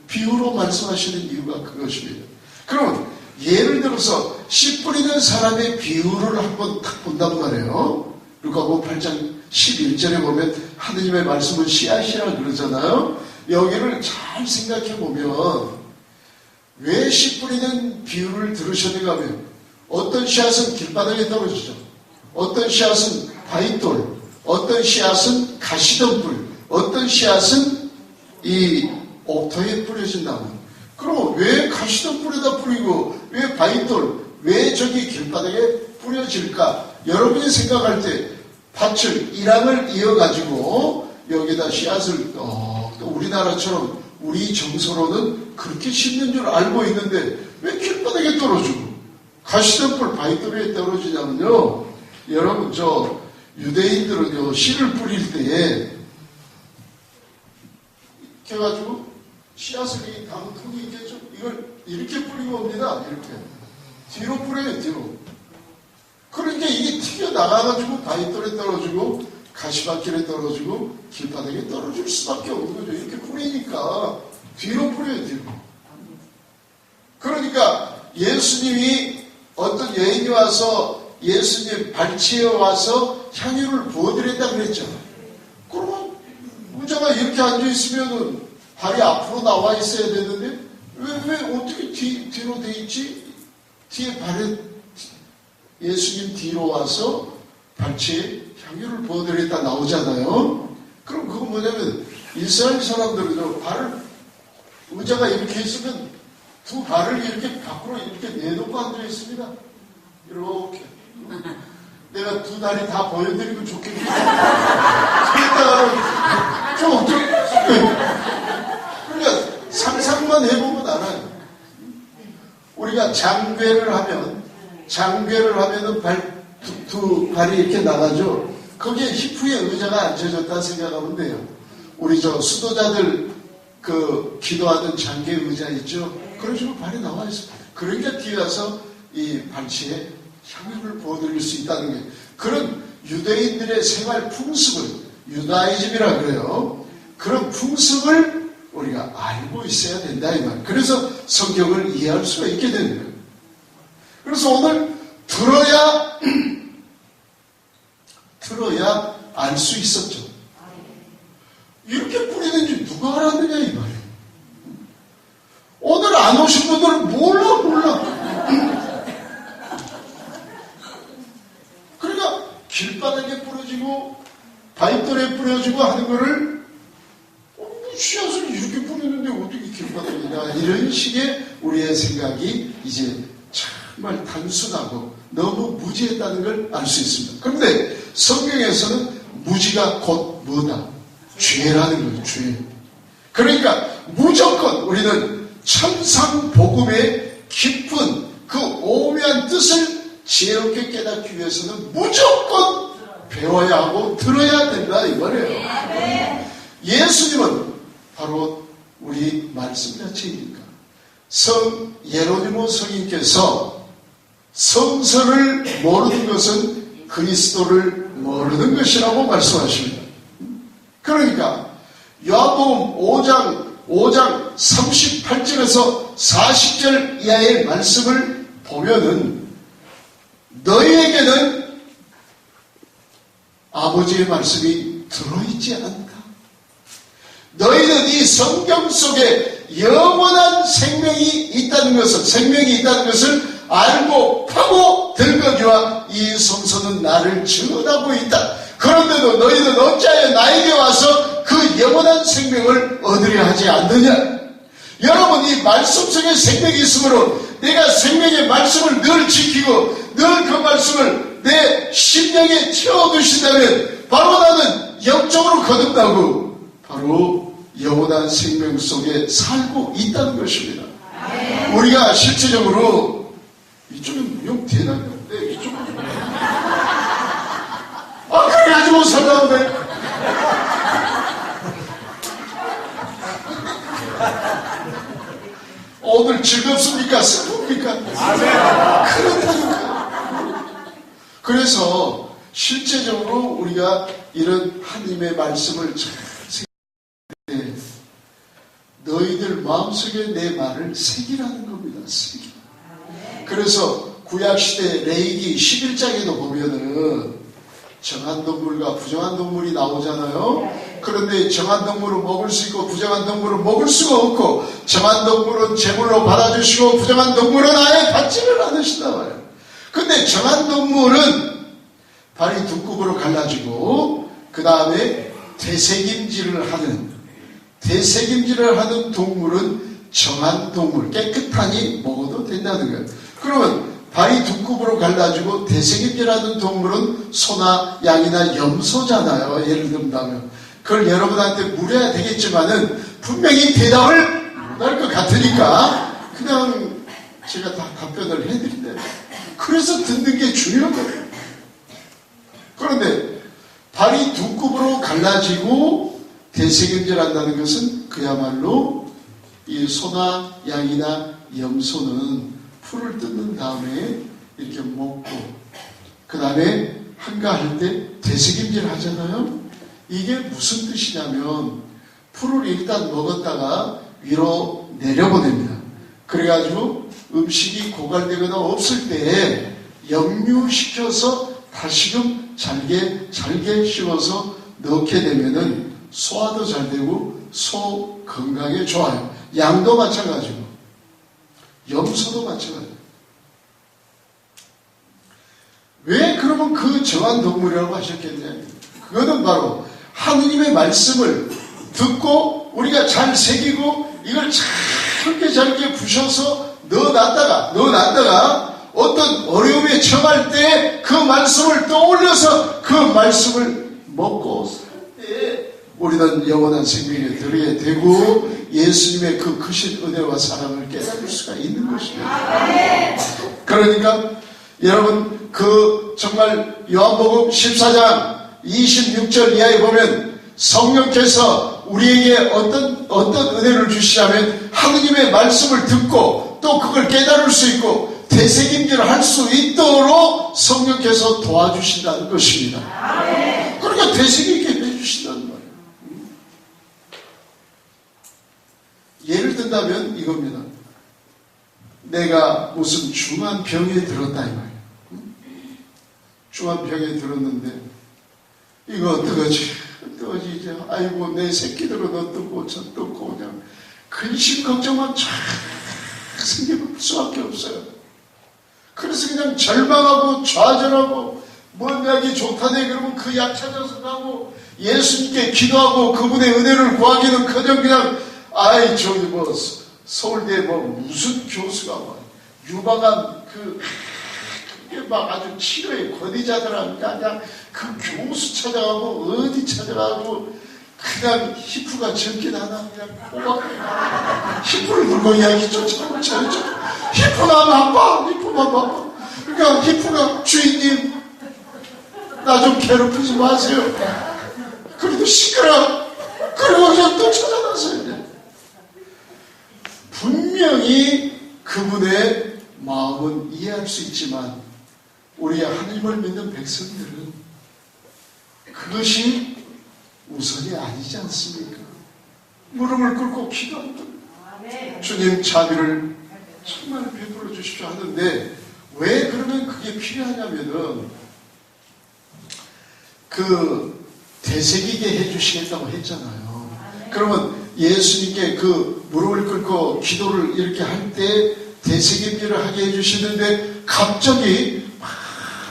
비유로 말씀하시는 이유가 그것입니다. 그러면 예를 들어서 씨 뿌리는 사람의 비유를 한번 딱 본단 말이에요. 루카복음 8장 11절에 보면 하느님의 말씀은 씨앗이라 그러잖아요. 여기를 잘 생각해 보면 왜 씨 뿌리는 비유를 들으셨는가 하면 어떤 씨앗은 길바닥에 떨어지죠. 어떤 씨앗은 바위돌, 어떤 씨앗은 가시덤불, 어떤 씨앗은 이 옥토에 뿌려진다면, 그럼 왜 가시덤불에다 뿌리고 왜 바위돌, 왜 저기 길바닥에 뿌려질까? 여러분이 생각할 때 밭을 1항을 이어가지고 여기다 씨앗을 또 우리나라처럼 우리 정서로는 그렇게 심는 줄 알고 있는데 왜 길바닥에 떨어지고 가시덤불 바위돌에 떨어지냐면요, 여러분 저 유대인들은요 씨를 뿌릴 때에 이렇게 해가지고 씨앗을 이 담통이 있겠죠. 이걸 이렇게 뿌리고 옵니다. 이렇게 뒤로 뿌려요. 뒤로. 그러니까 이게 튀겨 나가가지고 바위돌에 떨어지고 가시밭길에 떨어지고 길바닥에 떨어질 수밖에 없는 거죠. 이렇게 뿌리니까 뒤로 뿌려요. 뒤로. 그러니까 예수님이 어떤 여인이 와서 예수님 발치에 와서 향유를 부어드렸다 그랬죠. 그러면 의자가 이렇게 앉아있으면 발이 앞으로 나와 있어야 되는데 왜 어떻게 뒤로 돼 있지? 뒤에 발에 예수님 뒤로 와서 발치에 향유를 부어드렸다 나오잖아요. 그럼 그건 뭐냐면 이스라엘 사람들은 발을 의자가 이렇게 있으면 두 발을 이렇게 밖으로 이렇게 내놓고 앉아 있습니다. 이렇게. 내가 두 다리 다 보여드리면 좋겠는데. 좀. 그러니까 상상만 해보면 알아요. 우리가 장괴를 하면은 두 발이 이렇게 나가죠. 거기에 히프에 의자가 앉혀졌다 생각하면 돼요. 우리 저 수도자들 그 기도하던 장괴 의자 있죠. 그런 식으로 발이 나와 있어요. 그러니까 뒤에 와서 이 발치에 향유를 부어드릴 수 있다는 게, 그런 유대인들의 생활 풍습을 유다이즘이라 그래요. 그런 풍습을 우리가 알고 있어야 된다 이 말. 그래서 성경을 이해할 수가 있게 되는 거예요. 그래서 오늘 들어야 알 수 있었죠. 이렇게 뿌리는지 누가 알았느냐 이 말이에요. 오늘 안 오신 분들은 몰라. 그러니까 길바닥에 뿌려지고 바위돌에 뿌려지고 하는 거를 씨앗을 이렇게 뿌리는데 어떻게 길바닥이냐, 이런 식의 우리의 생각이 이제 정말 단순하고 너무 무지했다는 걸 알 수 있습니다. 그런데 성경에서는 무지가 곧 뭐다? 죄라는 거예요. 죄. 그러니까 무조건 우리는 천상복음의 깊은 그 오묘한 뜻을 지혜롭게 깨닫기 위해서는 무조건 배워야 하고 들어야 된다 이 말이에요. 예수님은 바로 우리 말씀 자체이니까. 성 예로니모 성인께서 성서를 모르는 것은 그리스도를 모르는 것이라고 말씀하십니다. 그러니까 요한복음 5장 38절에서 40절 이하의 말씀을 보면은 너희에게는 아버지의 말씀이 들어있지 않은가? 너희는 이 성경 속에 영원한 생명이 있다는 것을 알고 파고 들거기와 이 성서는 나를 증언하고 있다. 그런데도 너희는 어찌하여 나에게 와서 그 영원한 생명을 얻으려 하지 않느냐? 여러분, 이 말씀 속에 생명이 있으므로 내가 생명의 말씀을 늘 지키고 늘 그 말씀을 내 심령에 채워두신다면 바로 나는 영적으로 거듭나고 바로 영원한 생명 속에 살고 있다는 것입니다. 우리가 실제적으로 이쪽은 영 대단한데 이쪽은 그래 가지고 살라는데 오늘 즐겁습니까? 슬픕니까? 그렇다니까. 그래서 실제적으로 우리가 이런 하나님의 말씀을 잘 생각할 때 너희들 마음속에 내 말을 새기라는 겁니다. 새기. 그래서 구약시대 레위기 11장에도 보면은 정한 동물과 부정한 동물이 나오잖아요. 그런데 정한 동물은 먹을 수 있고 부정한 동물은 먹을 수가 없고 정한 동물은 제물로 받아주시고 부정한 동물은 아예 받지를 않으신다 말이에요. 근데 정한 동물은 발이 두 굽으로 갈라지고 그 다음에 되새김질을 하는 동물은 정한 동물, 깨끗하니 먹어도 된다는 거예요. 그러면 발이 두 굽으로 갈라지고 되새김질하는 동물은 소나 양이나 염소잖아요. 예를 든다면 그걸 여러분한테 물어야 되겠지만은 분명히 대답을 못할 것 같으니까 그냥 제가 다 답변을 해드린대요. 그래서 듣는 게 중요한 거예요. 그런데 발이 두 굽으로 갈라지고 되새김질한다는 것은 그야말로 이 소나 양이나 염소는 풀을 뜯는 다음에 이렇게 먹고 그 다음에 한가할 때 되새김질 하잖아요. 이게 무슨 뜻이냐면 풀을 일단 먹었다가 위로 내려보냅니다. 그래가지고 음식이 고갈되거나 없을 때 역류시켜서 다시금 잘게 씹어서 넣게 되면은 소화도 잘 되고 소 건강에 좋아요. 양도 마찬가지고 염소도 마찬가지고. 왜 그러면 그 정한 동물이라고 하셨겠냐? 그거는 바로 하느님의 말씀을 듣고 우리가 잘 새기고 이걸 잘게 부셔서 넣어놨다가 어떤 어려움에 처할 때 그 말씀을 떠올려서 그 말씀을 먹고 살 때 우리는 영원한 생명에 들어야 되고 예수님의 그 크신 은혜와 사랑을 깨달을 수가 있는 것입니다. 그러니까 여러분 그 정말 요한복음 14장 26절 이하에 보면 성령께서 우리에게 어떤 은혜를 주시냐면 하느님의 말씀을 듣고 또 그걸 깨달을 수 있고 되새김질을 할 수 있도록 성령께서 도와주신다는 것입니다. 그러니까 되새기게 해주신다는 말이에요. 예를 든다면 이겁니다. 내가 무슨 중한 병에 들었다 이 말이에요. 중한 병에 들었는데 이거 어떡하지 이제 아이고 내 새끼들은 어떻고 저떻고 그냥 근심 걱정만 쫙 생길 수밖에 없어요. 그래서 그냥 절망하고 좌절하고 뭔 약이 좋다네 그러면 그 약 찾아서 가고 예수님께 기도하고 그분의 은혜를 구하기는커녕 그냥 저기 뭐 서울대 뭐 무슨 교수가 막 유방암 그게 막 아주 치료에 권위자들하니까 그냥 그 교수 찾아가고 어디 찾아가고 그냥 히프가 적긴 하나 그냥 코가 히프를 들고 이야기 쫓아가고 히프만 바빠. 그러니까 히프가 주인님 나 좀 괴롭히지 마세요. 그래도 시끄러. 그리고 그냥 또 찾아갔어요. 분명히 그분의 마음은 이해할 수 있지만 우리 하나님을 믿는 백성들은 그것이 우선이 아니지 않습니까? 무릎을 꿇고 기도한다. 주님 자비를 정말 베풀어 주십시오 하는데 왜 그러면 그게 필요하냐면은 그 되새기게 해주시겠다고 했잖아요. 그러면 예수님께 그 무릎을 꿇고 기도를 이렇게 할 때 되새김질을 하게 해주시는데 갑자기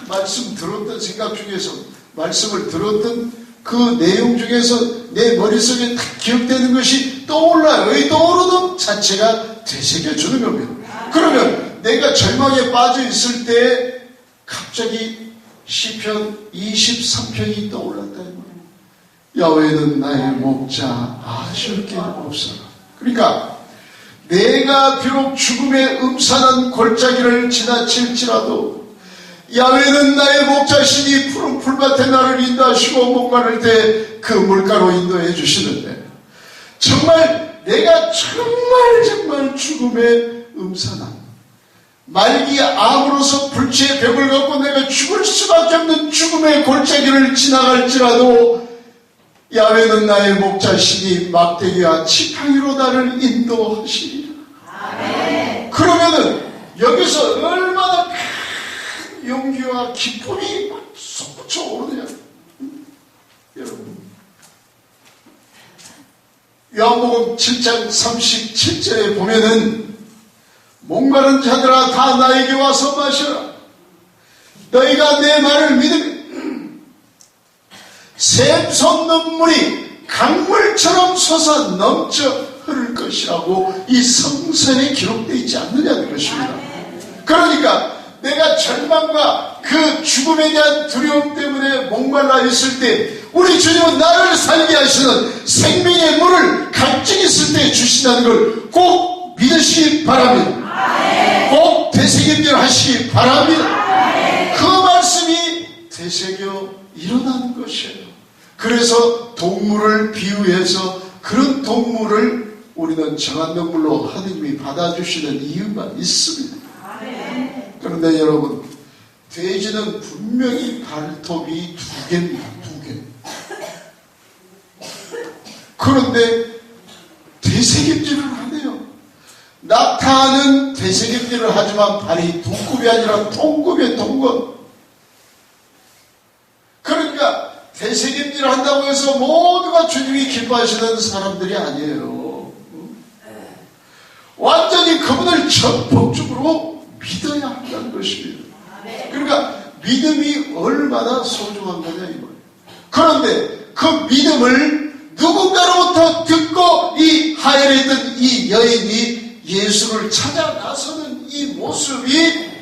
말씀 들었던 생각 중에서 말씀을 들었던 그 내용 중에서 내 머릿속에 딱 기억되는 것이 떠올라요. 이 떠오르는 자체가 되새겨주는 겁니다. 그러면 내가 절망에 빠져 있을 때 갑자기 시편 23편이 떠올랐다 이 말이에요. 야훼는 나의 목자 아쉬울 게 없어라. 그러니까 내가 비록 죽음의 음산한 골짜기를 지나칠지라도 야훼는 나의 목자시니 푸른 풀밭에 나를 인도하시고 목마를 때 그 물가로 인도해 주시는데, 정말 내가 정말 죽음의 음산한 말기 암으로서 불치의 벽을 갖고 내가 죽을 수밖에 없는 죽음의 골짜기를 지나갈지라도 야훼는 나의 목자시니 막대기와 지팡이로 나를 인도하시리라. 아멘. 그러면은 여기서 얼마나 큰 용기와 기쁨이 막 솟구쳐 오르냐. 여러분, 요한복음 7장 37절에 보면은 목마른 자들아 다 나에게 와서 마셔라. 너희가 내 말을 믿으면 샘솟는 눈물이 강물처럼 솟아 넘쳐 흐를 것이라고 이 성서에 기록되어 있지 않느냐는 것입니다. 그러니까 내가 절망과 그 죽음에 대한 두려움 때문에 목말라 있을 때 우리 주님은 나를 살게 하시는 생명의 물을 갈증 있을 때 주신다는 걸 꼭 믿으시기 바랍니다. 꼭 되새김질 하시기 바랍니다. 그 말씀이 되새겨 일어나는 것이에요. 그래서 동물을 비유해서 그런 동물을 우리는 정한 동물로 하느님이 받아주시는 이유가 있습니다. 그런데 여러분, 돼지는 분명히 발톱이 2개입니다. 2개. 그런데 되새김질을 하네요. 낙타는 되새김질을 하지만 발이 2굽이 아니라 통굽이에요. 통굽. 그러니까 되새김질을 한다고 해서 모두가 주님이 기뻐하시는 사람들이 아니에요. 완전히 그분을 전폭적으로 믿어야 한다는 것입니다. 그러니까 믿음이 얼마나 소중한 거냐 이 말이에요. 그런데 그 믿음을 누군가로부터 듣고 이 하엘에 있던 이 여인이 예수를 찾아 나서는 이 모습이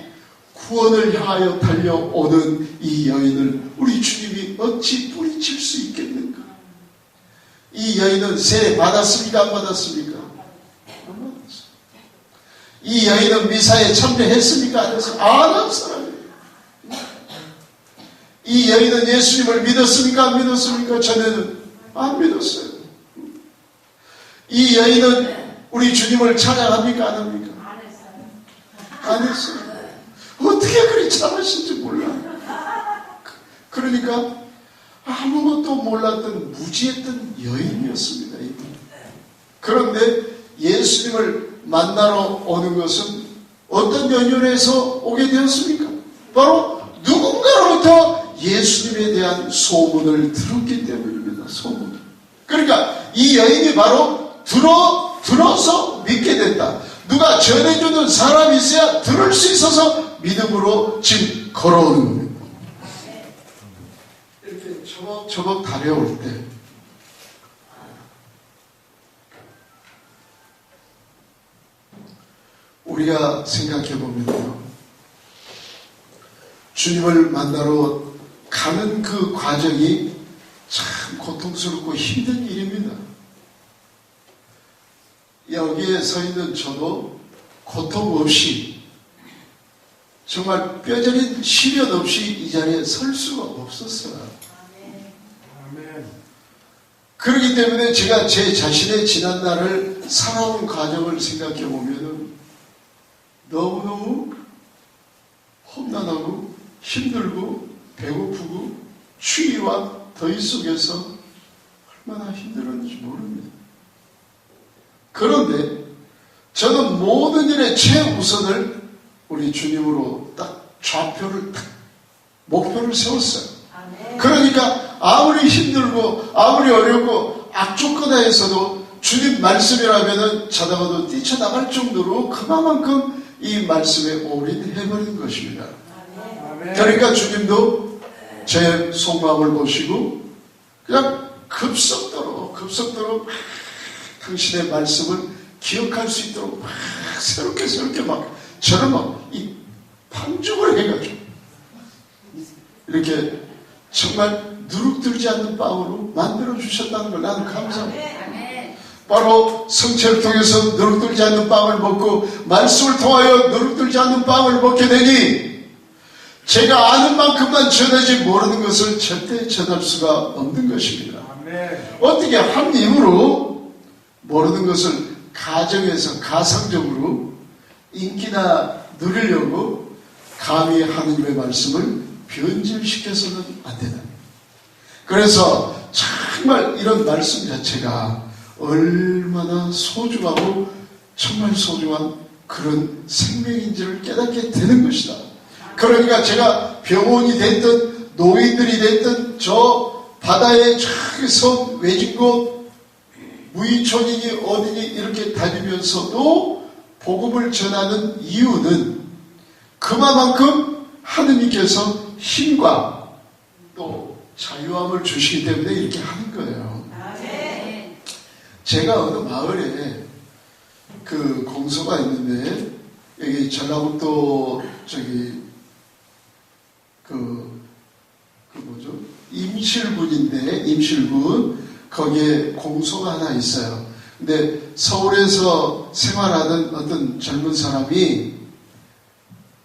구원을 향하여 달려오는 이 여인을 우리 주님이 어찌 뿌리칠 수 있겠는가? 이 여인은 세례 받았습니까? 안 받았습니까? 안 받았어요. 이 여인은 미사에 참여했습니까? 안 했습니까? 안 한 사람이에요. 이 여인은 예수님을 믿었습니까? 안 믿었습니까? 전에는 안 믿었어요. 이 여인은 우리 주님을 찬양합니까? 안 합니까? 안 했어요. 어떻게 그리 참으신지 몰라. 그러니까 아무것도 몰랐던 무지했던 여인이었습니다. 그런데 예수님을 만나러 오는 것은 어떤 연륜에서 오게 되었습니까? 바로 누군가로부터 예수님에 대한 소문을 들었기 때문입니다. 소문. 그러니까 이 여인이 바로 들어서 믿게 됐다. 누가 전해주는 사람이 있어야 들을 수 있어서 믿음으로 지금 걸어오는 겁니다. 이렇게 저벅저벅 달려올 때 우리가 생각해 보면요, 주님을 만나러 가는 그 과정이 참 고통스럽고 힘든 일입니다. 여기에 서 있는 저도 고통 없이, 정말 뼈저린 시련 없이 이 자리에 설 수가 없었어요. 그렇기 때문에 제가 제 자신의 지난날을 살아온 과정을 생각해 보면 너무너무 험난하고 힘들고 배고프고 추위와 더위 속에서 얼마나 힘들었는지 모릅니다. 그런데 저는 모든 일의 최우선을 우리 주님으로 딱 좌표를 딱 목표를 세웠어요. 그러니까 아무리 힘들고 아무리 어렵고 악조건하에서도 주님 말씀이라면은 자다가도 뛰쳐나갈 정도로 그만큼 이 말씀에 올인해버린 것입니다. 그러니까 주님도 제 속마음을 보시고 그냥 급속도로 당신의 말씀을 기억할 수 있도록 막 새롭게 막 저를 막 이 반죽을 해가지고 이렇게 정말 누룩들지 않는 빵으로 만들어 주셨다는 걸 나는 감사합니다. 바로 성체를 통해서 누룩들지 않는 빵을 먹고 말씀을 통하여 누룩들지 않는 빵을 먹게 되니 제가 아는 만큼만 전하지 모르는 것을 절대 전할 수가 없는 것입니다. 어떻게 한 입으로 모르는 것을 가정에서 가상적으로 인기나 누리려고 감히 하느님의 말씀을 변질시켜서는 안 된다. 그래서 정말 이런 말씀 자체가 얼마나 소중하고 정말 소중한 그런 생명인지를 깨닫게 되는 것이다. 그러니까 제가 병원이 됐든 노인들이 됐든 저 바다에 저기서 외진곳 무인촌이니 어디니 이렇게 다니면서도 복음을 전하는 이유는 그만큼 하느님께서 힘과 또 자유함을 주시기 때문에 이렇게 하는 거예요. 제가 어느 마을에 그 공소가 있는데 여기 전라북도 저기 그 뭐죠? 임실군인데 임실군 거기에 공소가 하나 있어요. 근데 서울에서 생활하는 어떤 젊은 사람이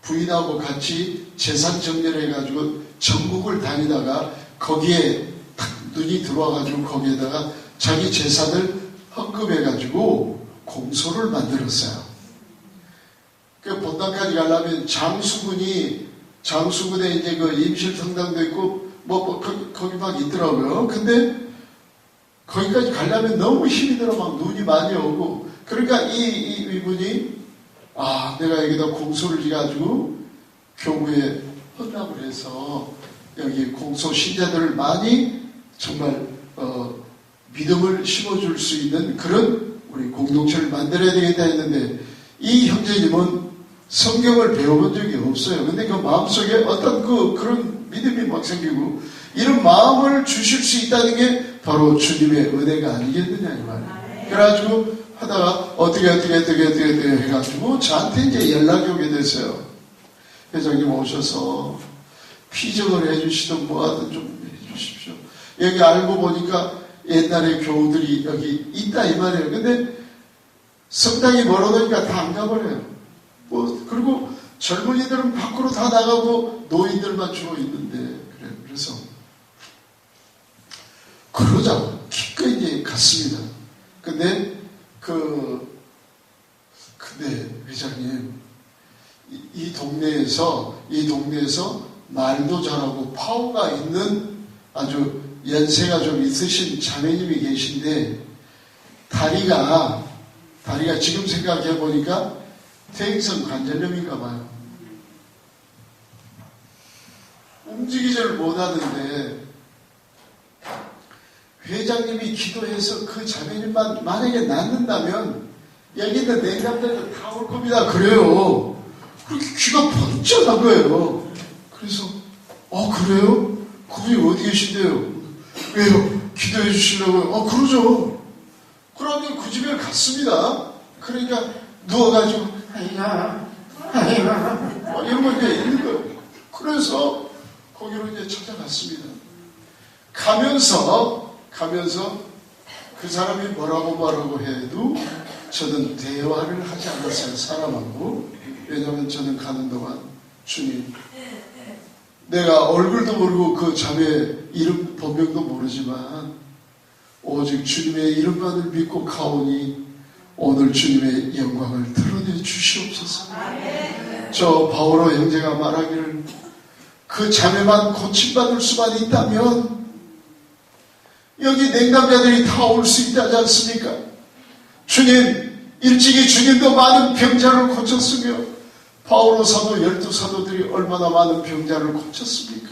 부인하고 같이 재산 정리를 해가지고 전국을 다니다가 거기에 탁 눈이 들어와가지고 거기에다가 자기 재산을 헌금해가지고 공소를 만들었어요. 그 본당까지 가려면 장수군에 이제 그 임실성당도 있고 거기 막 있더라고요. 근데 거기까지 가려면 너무 힘이 들어 막 눈이 많이 오고 그러니까 이분이 내가 여기다 공소를 지가지고 교구에 헌납을 해서 여기 공소 신자들을 많이 정말 믿음을 심어줄 수 있는 그런 우리 공동체를 만들어야 되겠다 했는데 이 형제님은 성경을 배워본 적이 없어요. 근데 그 마음속에 어떤 그런 믿음이 막 생기고 이런 마음을 주실 수 있다는 게 바로 주님의 은혜가 아니겠느냐 이 말이에요. 그래가지고 하다가 어떻게 해가지고 저한테 이제 연락이 오게 됐어요. 회장님 오셔서 피정을 해주시든 뭐하든 좀 해주십시오. 여기 알고 보니까 옛날에 교우들이 여기 있다 이 말이에요. 근데 성당이 멀어지니까 다 안 가버려요. 그리고 젊은이들은 밖으로 다 나가고 노인들만 주로 있는데 그래서 그러자고 기꺼이 이제 갔습니다. 근데 회장님 이 동네에서 말도 잘하고 파워가 있는 아주 연세가 좀 있으신 자매님이 계신데 다리가 지금 생각해 보니까 퇴행성 관절염인가 봐요. 움직이지를 못하는데 회장님이 기도해서 그 자매님만 만약에 낫는다면 여기 있는 냉감자들 다 올 겁니다. 그래요. 그렇게 귀가 번쩍한 거예요. 그래서 그래요? 그분이 어디 계신데요? 왜요? 기도해 주시려고요? 그러죠. 그러면 그 집에 갔습니다. 그러니까 누워가지고 아이가 이런 거 이제 있는 거예요. 그래서 거기로 이제 찾아갔습니다. 가면서 그 사람이 뭐라고 해도 저는 대화를 하지 않았어요. 사람하고. 왜냐하면 저는 가는 동안 주님 내가 얼굴도 모르고 그 자매 이름 본명도 모르지만 오직 주님의 이름만을 믿고 가오니 오늘 주님의 영광을 드러내 주시옵소서. 저 바오로 형제가 말하기를 그 자매만 고침받을 수만 있다면 여기 냉담자들이 다 올 수 있다지 않습니까? 주님, 일찍이 주님도 많은 병자를 고쳤으며 바오로 사도 12사도들이 얼마나 많은 병자를 고쳤습니까?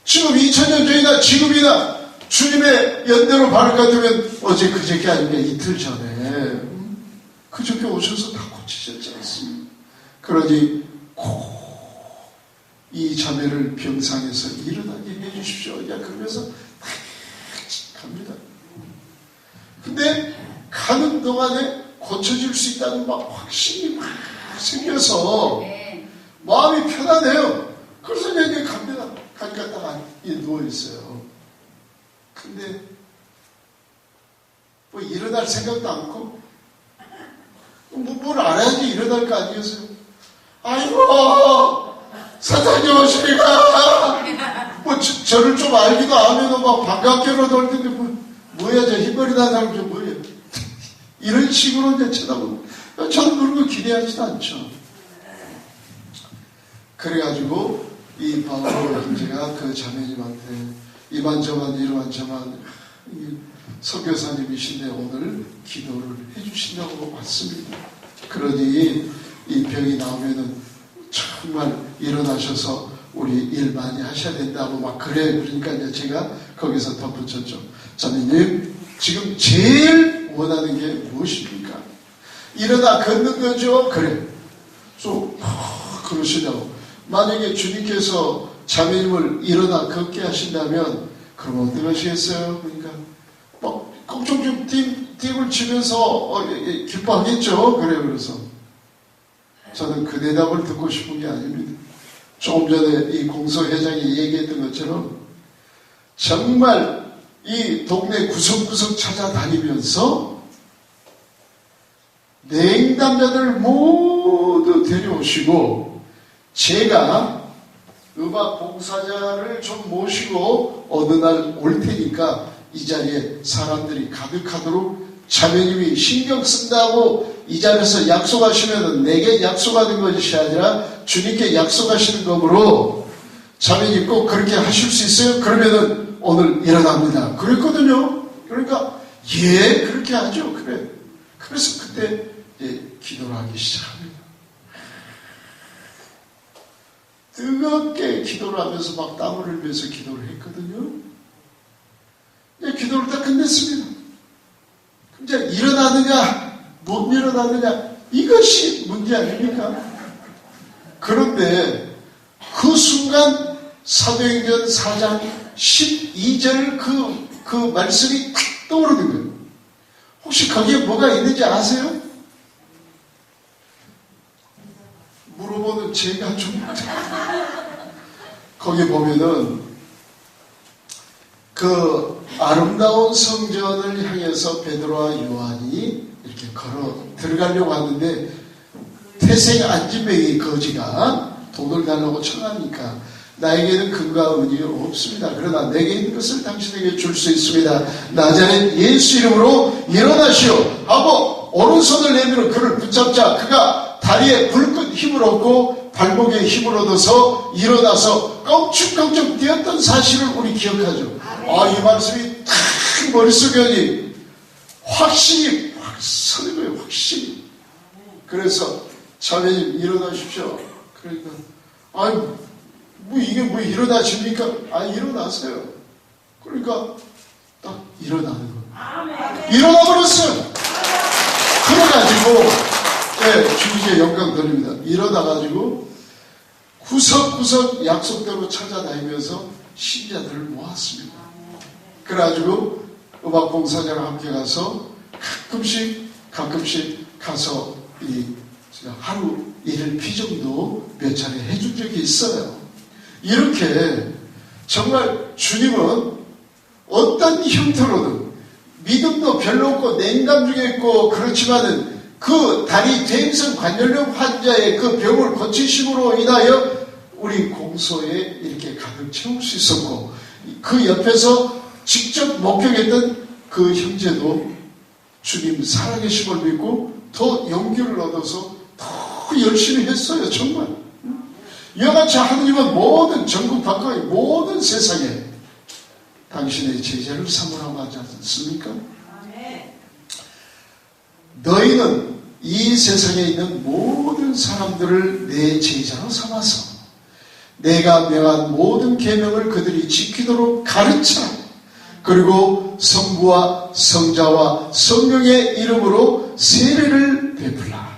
지금 2000년 전이나 지금이나 주님의 연대로 발걸으면 어제 그저께 아니면 이틀 전에 그저께 오셔서 다 고치셨지 않습니까? 그러니 이 자매를 병상에서 일어나게 해주십시오. 그러면서 갑니다. 근데 가는 동안에 고쳐질 수 있다는 막 확신이 막 생겨서 마음이 편하네요. 그래서 이제 갑니다. 가니까 누워있어요. 근데 뭐 일어날 생각도 않고 뭘 알아야지 일어날 거 아니겠어요? 아이고 사장님 오시니까 뭐 저를 좀 알기도 하면은 막 반갑게로 돌 텐데 뭐야 저 흰머리 난 사람 저 뭐야 이런 식으로 이제 쳐다보고 저는 그런 거 기대하지도 않죠. 그래가지고 이 바로 형제가 그 자매님한테 이만저만 이러만저만 선교사님이신데 오늘 기도를 해주신다고 왔습니다. 그러니 이 병이 나오면은 정말 일어나셔서 우리 일 많이 하셔야 된다고 막 그래. 그러니까 이제 제가 거기서 덧붙였죠. 자매님 지금 제일 원하는 게 무엇입니까? 일어나 걷는 거죠? 그래. 좀 그러시냐고. 만약에 주님께서 자매님을 일어나 걷게 하신다면 그럼 어떻게 하시겠어요? 그러니까 막 꽁충 좀 띵을 치면서 기뻐하겠죠. 그래요. 그래서 저는 그 대답을 듣고 싶은 게 아닙니다. 조금 전에 이 공소회장이 얘기했던 것처럼 정말 이 동네 구석구석 찾아다니면서 냉담자들 모두 데려오시고 제가 음악 봉사자를 좀 모시고 어느 날 올 테니까 이 자리에 사람들이 가득하도록 자매님이 신경 쓴다고 이 자리에서 약속하시면 내게 약속하는 것이 아니라 주님께 약속하시는 것으로 자매님 꼭 그렇게 하실 수 있어요? 그러면은 오늘 일어납니다. 그랬거든요. 그러니까 예 그렇게 하죠. 그래. 그래서 그때 기도를 하기 시작합니다. 뜨겁게 기도를 하면서 막 땀을 흘리면서 기도를 했거든요. 기도를 다 끝냈습니다. 이제 일어나느냐 못 일어나느냐 이것이 문제 아닙니까? 그런데 그 순간 사도행전 4장 12절 그 말씀이 탁 떠오르는 거예요. 혹시 거기에 뭐가 있는지 아세요? 물어보는 제가 좀 거기 보면은 그 아름다운 성전을 향해서 베드로와 요한이 이렇게 걸어 들어가려고 하는데 태생 안진뱅이 거지가 돈을 달라고 청하니까 나에게는 금과 은이 없습니다. 그러나 내게 있는 것을 당신에게 줄 수 있습니다. 나자렛 예수 이름으로 일어나시오 하고 오른손을 내밀어 그를 붙잡자 그가 다리에 불끈 힘을 얻고 발목에 힘을 얻어서 일어나서 껑충껑충 뛰었던 사실을 우리 기억하죠. 이 말씀이 탁 머릿속에 확신이 확 서는 거예요. 확신이. 그래서 자매님 일어나십시오. 그러니까 이게 일어나십니까? 일어나세요. 그러니까 딱 일어나는 거예요. 일어나 버렸어요. 그래가지고 주님께 영광 돌립니다. 일어나가지고 구석구석 약속대로 찾아다니면서 신자들을 모았습니다. 그래가지고 음악 봉사자랑 함께 가서 가끔씩 가서 하루 일일 피정도 몇 차례 해준 적이 있어요. 이렇게 정말 주님은 어떤 형태로든 믿음도 별로 없고 냉담 중에 있고 그렇지만은 그 다리 퇴행성 관절염 환자의 그 병을 고치심으로 인하여 우리 공소에 이렇게 가득 채울 수 있었고 그 옆에서 직접 목격했던 그 형제도 주님 살아계심을 믿고 더 용기를 얻어서 더 열심히 했어요. 정말 이와같이 하느님은 모든 전국 밖의 모든 세상에 당신의 제자를 삼으라고 하지 않습니까? 너희는 이 세상에 있는 모든 사람들을 내 제자로 삼아서 내가 명한 모든 계명을 그들이 지키도록 가르쳐 그리고 성부와 성자와 성령의 이름으로 세례를 베풀라.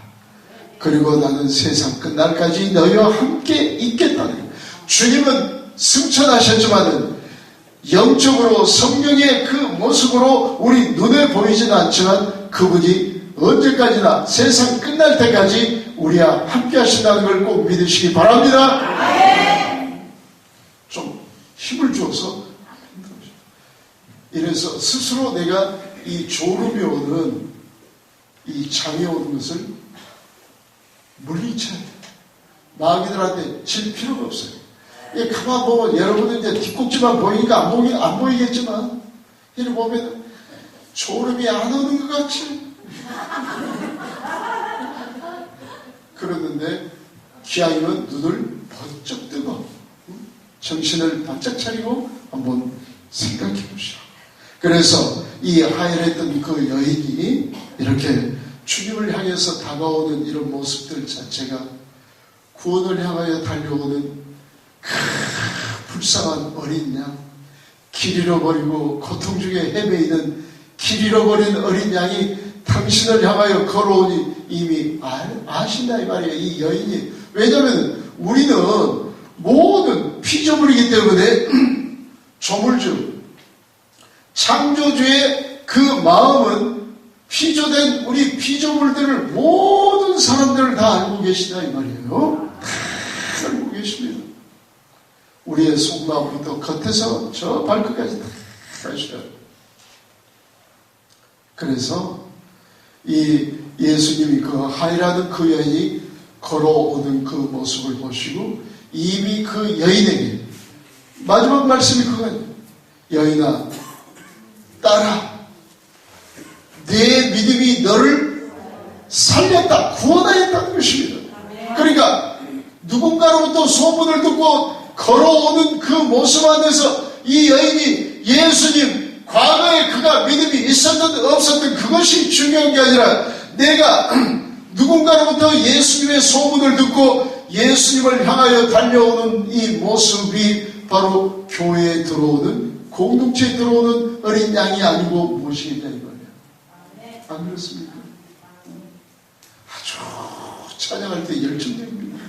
그리고 나는 세상 끝날까지 너희와 함께 있겠다는 거예요. 주님은 승천하셨지만은 영적으로 성령의 그 모습으로 우리 눈에 보이지는 않지만 그분이 언제까지나 세상 끝날 때까지 우리와 함께 하신다는 걸 꼭 믿으시기 바랍니다. 좀 힘을 주어서 이래서 스스로 내가 이 졸음이 오는, 이 잠이 오는 것을 물리쳐야 돼. 마귀들한테 질 필요가 없어요. 가만 보면 여러분은 이제 뒷꼭지만 보이니까 안 보이겠지만, 이렇게 보면 졸음이 안 오는 것 같지? 그러는데 기왕이면 눈을 번쩍 뜨고 정신을 바짝 차리고 한번 생각해 보시오. 그래서 이 하혈했던 그 여인이 이렇게 주님을 향해서 다가오는 이런 모습들 자체가 구원을 향하여 달려오는 그 불쌍한 어린 양, 길 잃어버리고 고통 중에 헤매이는 길 잃어버린 어린 양이 당신을 향하여 걸어오니 이미 아신다 이 말이에요. 이 여인이. 왜냐하면 우리는 모든 피조물이기 때문에 조물주, 창조주의 그 마음은 피조된 우리 피조물들을, 모든 사람들을 다 알고 계시다 이 말이에요. 다 알고 계십니다. 우리의 속마음부터 겉에서 저 발끝까지 다 아셔요. 그래서 이 예수님이 그 하이라는 그 여인이 걸어오는 그 모습을 보시고 이미 그 여인에게 마지막 말씀이 그거예요. 여인아, 딸아, 내 믿음이 너를 살렸다, 구원하였다는 것입니다. 그러니까 누군가로부터 소문을 듣고 걸어오는 그 모습 안에서 이 여인이 예수님, 과거에 그가 믿음이 있었든 없었든 그것이 중요한 게 아니라 내가 누군가로부터 예수님의 소문을 듣고 예수님을 향하여 달려오는 이 모습이 바로 교회에 들어오는, 공동체에 들어오는 어린 양이 아니고 무엇이겠냐 이거예요. 안 그렇습니까? 아주 찬양할 때 열정적입니다.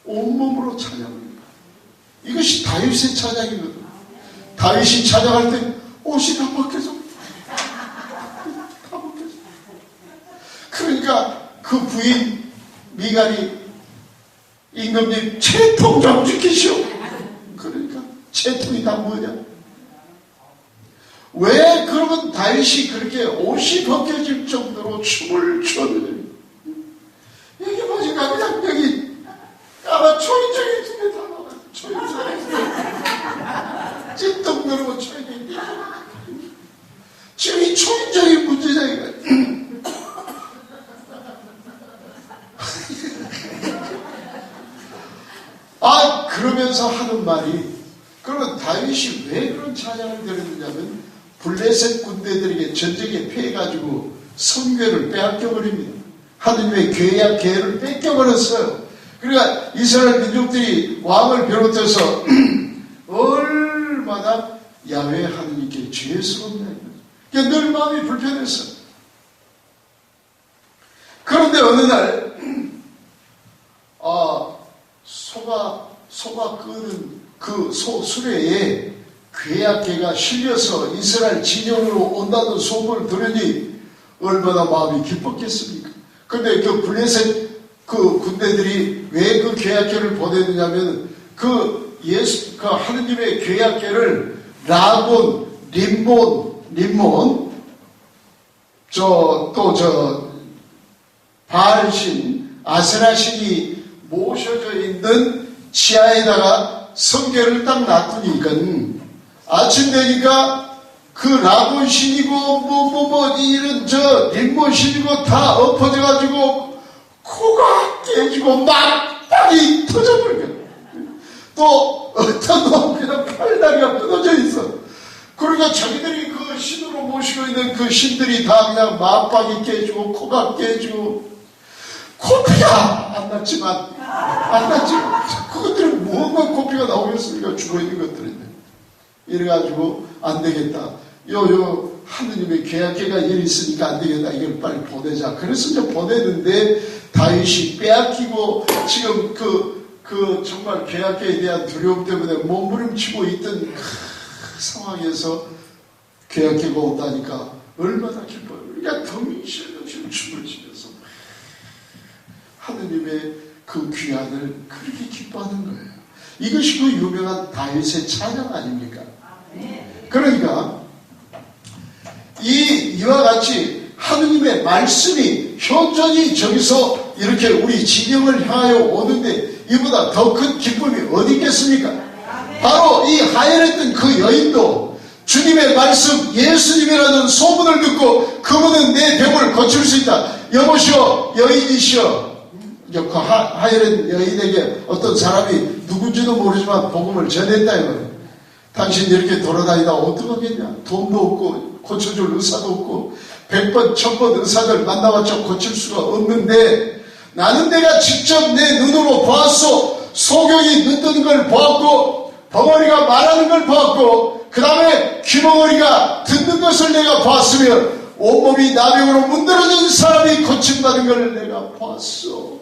온몸으로 찬양합니다. 이것이 다윗의 찬양이거든. 다윗이 찬양할 때 옷이 다 벗겨져. 다 벗겨져. 그러니까 그 부인 미갈이 임금님 채통 좀 지키시오. 그러니까 채통이 다 뭐냐? 왜 그러면 다윗이 그렇게 옷이 벗겨질 정도로 춤을 췄느냐? 여기 보니까 그냥 여기 아마 초인종이 두 개 다 나와요. 초인종. 찐떡 누르고 초인종이. 지금 이 초인종이 문제냐 이거야. 그러면서 하는 말이, 그러면 다윗이 왜 그런 찬양을 드렸느냐면 블레셋 군대들에게 전쟁에 패해가지고 성궤를 빼앗겨버립니다. 하느님의 계약 계를 뺏겨버렸어요. 그러니까 이스라엘 민족들이 왕을 비롯해서 얼마나 야훼 하느님께 죄스럽냐. 그러니까 늘 마음이 불편했어요. 그런데 어느 날 소가 끄는 그 소 수레에 괴약개가 실려서 이스라엘 진영으로 온다는 소문을 들으니 얼마나 마음이 기뻤겠습니까? 근데 그 블레셋 그 군대들이 왜 그 괴약개를 보내느냐면 그 하느님의 괴약개를 라곤, 림몬, 바알신, 아세라신이 모셔져 있는 지하에다가 성궤를 딱 놔두니까 아침 되니까 그 라곤 신이고 이런 림몬 신이고 다 엎어져가지고 코가 깨지고 막다리 터져버려. 또 어떤 놈 그냥 팔다리가 끊어져 있어. 그러니까 자기들이 그 신으로 모시고 있는 그 신들이 다 그냥 맞박이 깨지고 코가 깨지고 코피가 안 났지만 그것들은 무언가 코피가 나오겠습니까? 죽어있는 것들인데. 이래가지고 안 되겠다. 하느님의 계약계가 일이 있으니까 안 되겠다. 이걸 빨리 보내자. 그래서 이제 보내는데 다윗이 빼앗기고 지금 그 정말 계약계에 대한 두려움 때문에 몸부림치고 있던 그 상황에서 계약계가 온다니까 얼마나 기뻐요. 그러니까 덩실덩실 춤을 추면서 하느님의 그 귀환을 그렇게 기뻐하는 거예요. 이것이 그 유명한 다윗의 찬양 아닙니까? 그러니까 이와 같이 하느님의 말씀이 현존히 저기서 이렇게 우리 진영을 향하여 오는데 이보다 더 큰 기쁨이 어디 있겠습니까? 바로 이 하혈했던 그 여인도 주님의 말씀, 예수님이라는 소문을 듣고 그분은 내 병을 고칠 수 있다. 여보시오, 여인이시여. 그 하혈한 여인에게 어떤 사람이 누군지도 모르지만 복음을 전했다 이거예요. 당신 이렇게 돌아다니다 어떡하겠냐? 돈도 없고 고쳐줄 의사도 없고 100번, 1000번 의사들 만나봤자 고칠 수가 없는데 나는 내가 직접 내 눈으로 보았소. 소경이 눈 뜨는 걸 보았고 벙어리가 말하는 걸 보았고 그 다음에 귀벙어리가 듣는 것을 내가 보았으며 온몸이 나병으로 문드러진 사람이 고침받은 걸 내가 보았소.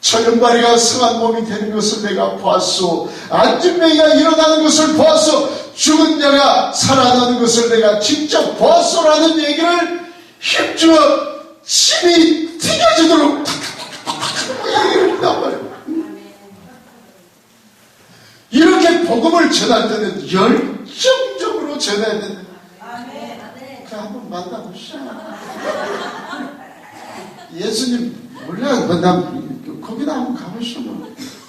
철연바리가 성한 몸이 되는 것을 내가 보았소. 안진뱅이가 일어나는 것을 보았소. 죽은 자가 살아나는 것을 내가 직접 보았소라는 얘기를 힘주어 침이 튀겨지도록 이렇게 복음을 전할 때는 열정적으로 전해야 된다. 그 한번 만나보시죠. 예수님 몰라 거기다 한번 가보시죠.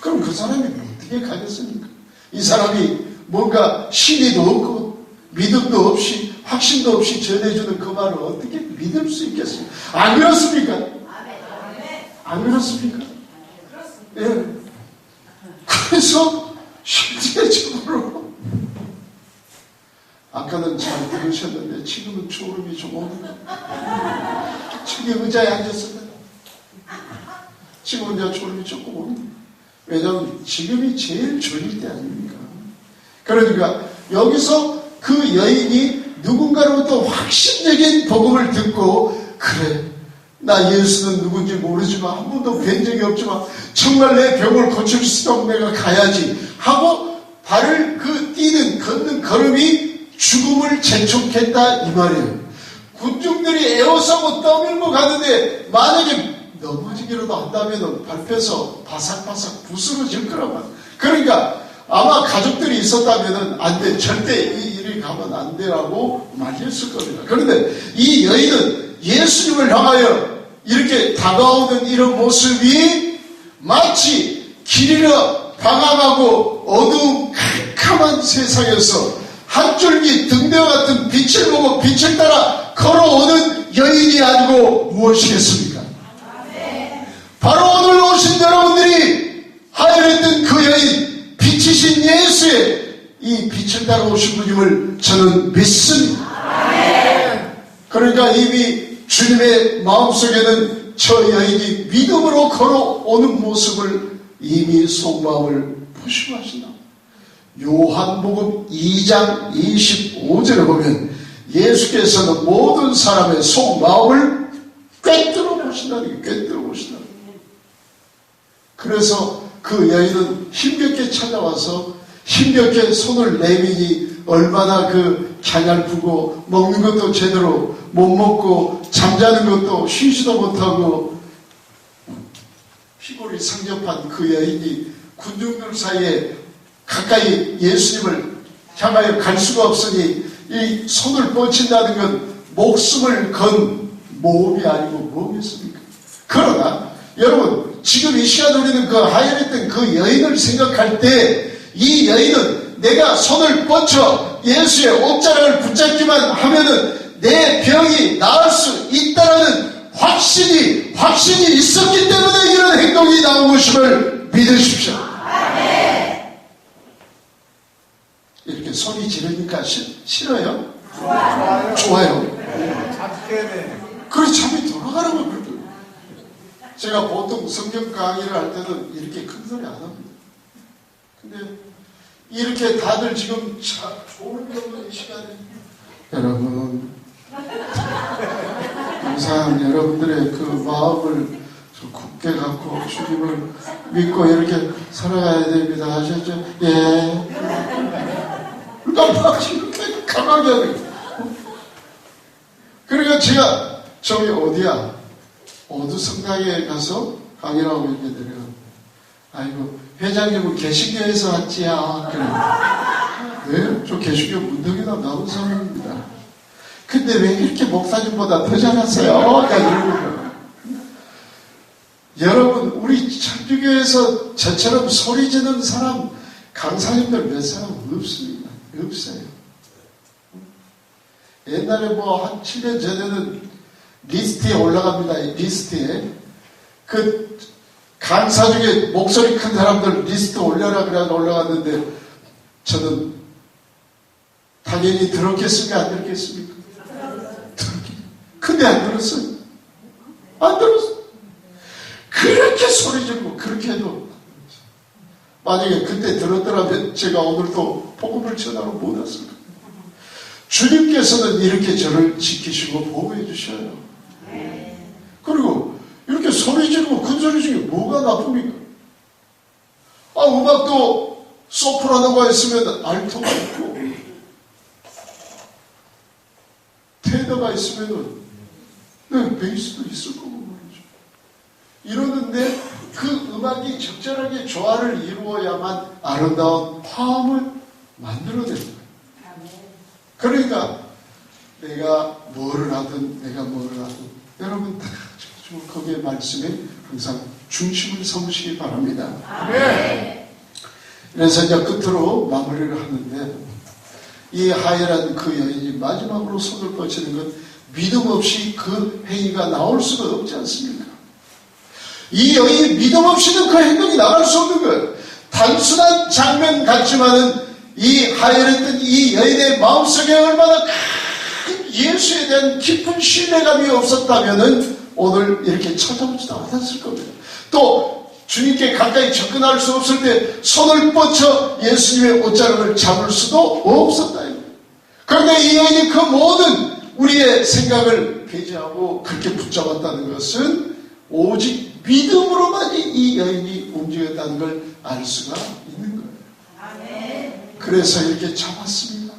그럼 그 사람이 어떻게 가겠습니까? 이 사람이 뭔가 신의도 없고 믿음도 없이 확신도 없이 전해주는 그 말을 어떻게 믿을 수 있겠습니까? 안 그렇습니까? 안 그렇습니까? 예. 그래서 실제적으로 아까는 잘 들으셨는데 지금은 졸음이 좀 오는데 저기 의자에 앉았습니다. 지금은 이제 졸음이 조금 옵니다. 왜냐하면 지금이 제일 졸릴 때 아닙니까? 그러니까 여기서 그 여인이 누군가로부터 확신적인 복음을 듣고 그래 나 예수는 누군지 모르지만 한 번도 뵌 적이 없지만 정말 내 병을 고칠 수 있도록 내가 가야지 하고 발을 뛰는 걷는 걸음이 죽음을 재촉했다 이 말이에요. 군중들이 에워싸고 떠밀고 가는데 만약에 넘어지기라도 한다면 밟혀서 바삭바삭 부스러질 거라고. 그러니까 아마 가족들이 있었다면 안 돼. 절대 이 일이 가면 안 되라고 말했을 겁니다. 그런데 이 여인은 예수님을 향하여 이렇게 다가오는 이런 모습이 마치 길이라 방황하고 어두운 캄캄한 세상에서 한 줄기 등대와 같은 빛을 보고 빛을 따라 걸어오는 여인이 아니고 무엇이겠습니까? 바로 오늘 오신 여러분들이 하혈했던 그 여인 빛이신 예수의 이 빛을 따라 오신 분임을 저는 믿습니다. 그러니까 이미 주님의 마음속에는 저 여인이 믿음으로 걸어오는 모습을 이미 속마음을 보시고 하신다. 요한복음 2장 25절에 보면 예수께서는 모든 사람의 속마음을 꿰뚫어 보신다는 게 꿰뚫어 보신다. 그래서 그 여인은 힘겹게 찾아와서 힘겹게 손을 내미니 얼마나 그 갸냘프고 먹는 것도 제대로 못 먹고 잠자는 것도 쉬지도 못하고 피골이 상접한 그 여인이 군중들 사이에 가까이 예수님을 향하여 갈 수가 없으니 이 손을 뻗친다는 건 목숨을 건 모험이 아니고 뭐겠습니까? 그러나 여러분 지금 이 시간 우리는 그 하혈했던 그 여인을 생각할 때 이 여인은 내가 손을 뻗쳐 예수의 옷자락을 붙잡기만 하면은 내 병이 나을 수 있다라는 확신이 있었기 때문에 이런 행동이 나온 것임을 믿으십시오. 이렇게 소리 지르니까 싫어요? 좋아요. 그래 잠이 돌아가라고 그러더라고요. 제가 보통 성경 강의를 할 때는 이렇게 큰 소리 안 합니다. 근데 이렇게 다들 지금 좋은 경우는 이 시간에 여러분 항상 여러분들의 그 마음을 좀 굳게 갖고 주님을 믿고 이렇게 살아가야 됩니다. 아셨죠? 예. 그러니까 이렇게 강하게 하는 거예요. 그러니까 제가 저기 어디야? 어두 성당에 가서 강의를 하고 이렇게 내려가. 아이고 회장님은 개신교에서 왔지야. 그래. 예? 저 개신교 문덕이나 나온 사람입니다. 근데 왜 이렇게 목사님보다 더 잘하세요? 이러는 여러분, 우리 천주교에서 저처럼 소리 지르는 사람, 강사님들 몇 사람 없습니다. 없어요. 옛날에 뭐 한 7년 전에는 리스트에 올라갑니다. 리스트에. 그 강사 중에 목소리 큰 사람들 리스트 올려라 그래 올라갔는데 저는 당연히 들었겠습니까? 안 들었겠습니까? 근데 안 들었어요. 안 들었어요. 그렇게 소리 지르고 그렇게 해도 만약에 그때 들었더라면 제가 오늘도 복음을 전하러 못 왔을 거예요. 주님께서는 이렇게 저를 지키시고 보호해 주셔요. 그리고 이렇게 소리 지르고 큰 소리 중에 뭐가 나쁩니까? 음악도 소프라노가 있으면 알토가 있고 테너가 있으면 베이스도 있을 거고 말이죠. 이러는데 그 음악이 적절하게 조화를 이루어야만 아름다운 화음을 만들어내는 거예요. 그러니까 내가 뭐를 하든 여러분 다 거기에 말씀에 항상 중심을 삼으시기 바랍니다. 그래서 이제 끝으로 마무리를 하는데 이 하엘한 그 여인이 마지막으로 손을 뻗치는 건 믿음 없이 그 행위가 나올 수가 없지 않습니까? 이 여인이 믿음 없이는 그 행동이 나갈 수 없는 거예요. 단순한 장면 같지만은 이 하엘했던 이 여인의 마음속에 얼마나 큰 예수에 대한 깊은 신뢰감이 없었다면은 오늘 이렇게 찾아오지도 않았을 겁니다. 또 주님께 가까이 접근할 수 없을 때 손을 뻗쳐 예수님의 옷자락을 잡을 수도 없었다. 그런데 이 여인이 그 모든 우리의 생각을 배제하고 그렇게 붙잡았다는 것은 오직 믿음으로만 이 여인이 움직였다는 걸 알 수가 있는 거예요. 그래서 이렇게 잡았습니다.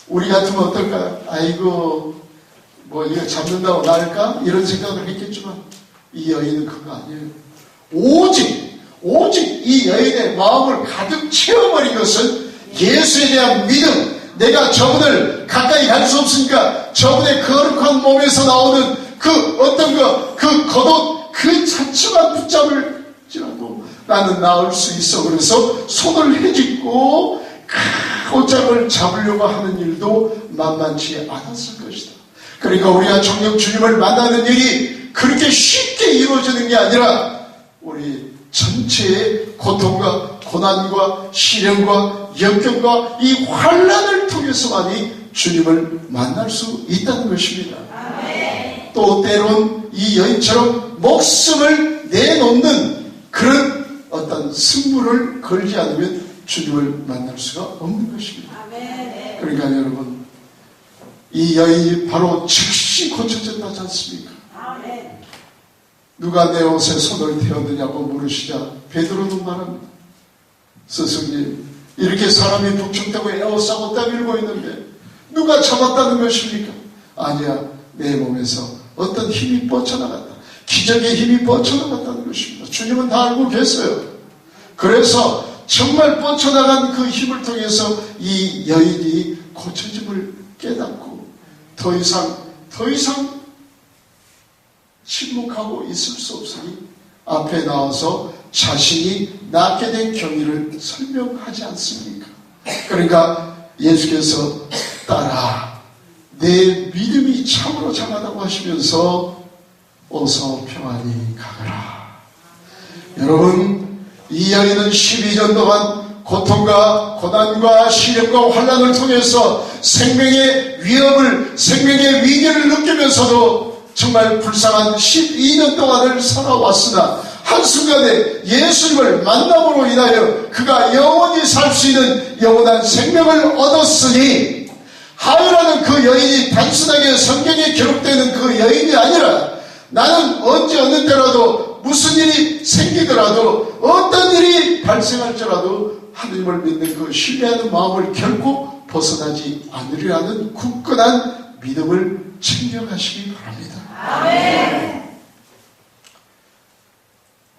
우리 같으면 어떨까요? 아이고 뭐 이거 잡는다고 나을까? 이런 생각을 했겠지만 이 여인은 그거 아니에요. 오직 이 여인의 마음을 가득 채워버린 것은 예수에 대한 믿음. 내가 저분을 가까이 갈 수 없으니까 저분의 거룩한 몸에서 나오는 그 어떤 그 겉옷 그 자체만 붙잡을지라도 나는 나을 수 있어. 그래서 손을 헤집고 그 옷장을 잡으려고 하는 일도 만만치 않았을 것이다. 그러니까 우리가 정녕 주님을 만나는 일이 그렇게 쉽게 이루어지는 게 아니라 우리 전체의 고통과 고난과 시련과 역경과 이 환난을 통해서만이 주님을 만날 수 있다는 것입니다. 또 때론 이 여인처럼 목숨을 내놓는 그런 어떤 승부를 걸지 않으면 주님을 만날 수가 없는 것입니다. 그러니까 여러분 이 여인이 바로 즉시 고쳐졌다지 않습니까? 누가 내 옷에 손을 대었느냐고 물으시자 베드로는 말합니다. 스승님, 이렇게 사람이 북적대고 에워싸고 떠밀고 있는데 누가 잡았다는 것입니까? 아니야, 내 몸에서 어떤 힘이 뻗쳐나갔다. 기적의 힘이 뻗쳐나갔다는 것입니다. 주님은 다 알고 계세요. 그래서 정말 뻗쳐나간 그 힘을 통해서 이 여인이 고쳐짐을 깨닫고 더 이상 침묵하고 있을 수 없으니 앞에 나와서 자신이 낳게 된 경위를 설명하지 않습니까? 그러니까 예수께서 딸아, 내 믿음이 참으로 장하다고 하시면서 어서 평안히 가거라. 여러분, 이 여인은 12년 동안 고통과 고난과 시련과 환난을 통해서 생명의 위협을, 생명의 위기를 느끼면서도 정말 불쌍한 12년 동안을 살아왔으나 한순간에 예수님을 만남으로 인하여 그가 영원히 살 수 있는 영원한 생명을 얻었으니 하엘하는 그 여인이 단순하게 성경에 기록되는 그 여인이 아니라 나는 언제 어느 때라도 무슨 일이 생기더라도 어떤 일이 발생할지라도 하느님을 믿는 그 신뢰하는 마음을 결코 벗어나지 않으려는 굳건한 믿음을 챙겨가시기 바랍니다. 아멘.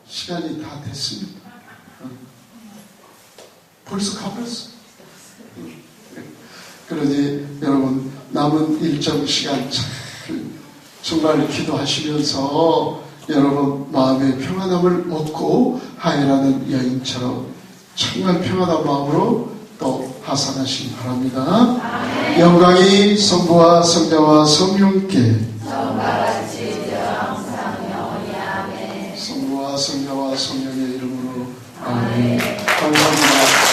시간이 다 됐습니다. 벌써 가버렸어. 그러니 여러분 남은 일정 시간 잘 정말 기도하시면서 여러분 마음의 평안함을 얻고 하이라는 여인처럼 정말 평안한 마음으로 또 하산하시기 바랍니다. 영광이 성부와 성자와 성령께 성부와 성자와 성령의 이름으로 아멘. 감사합니다.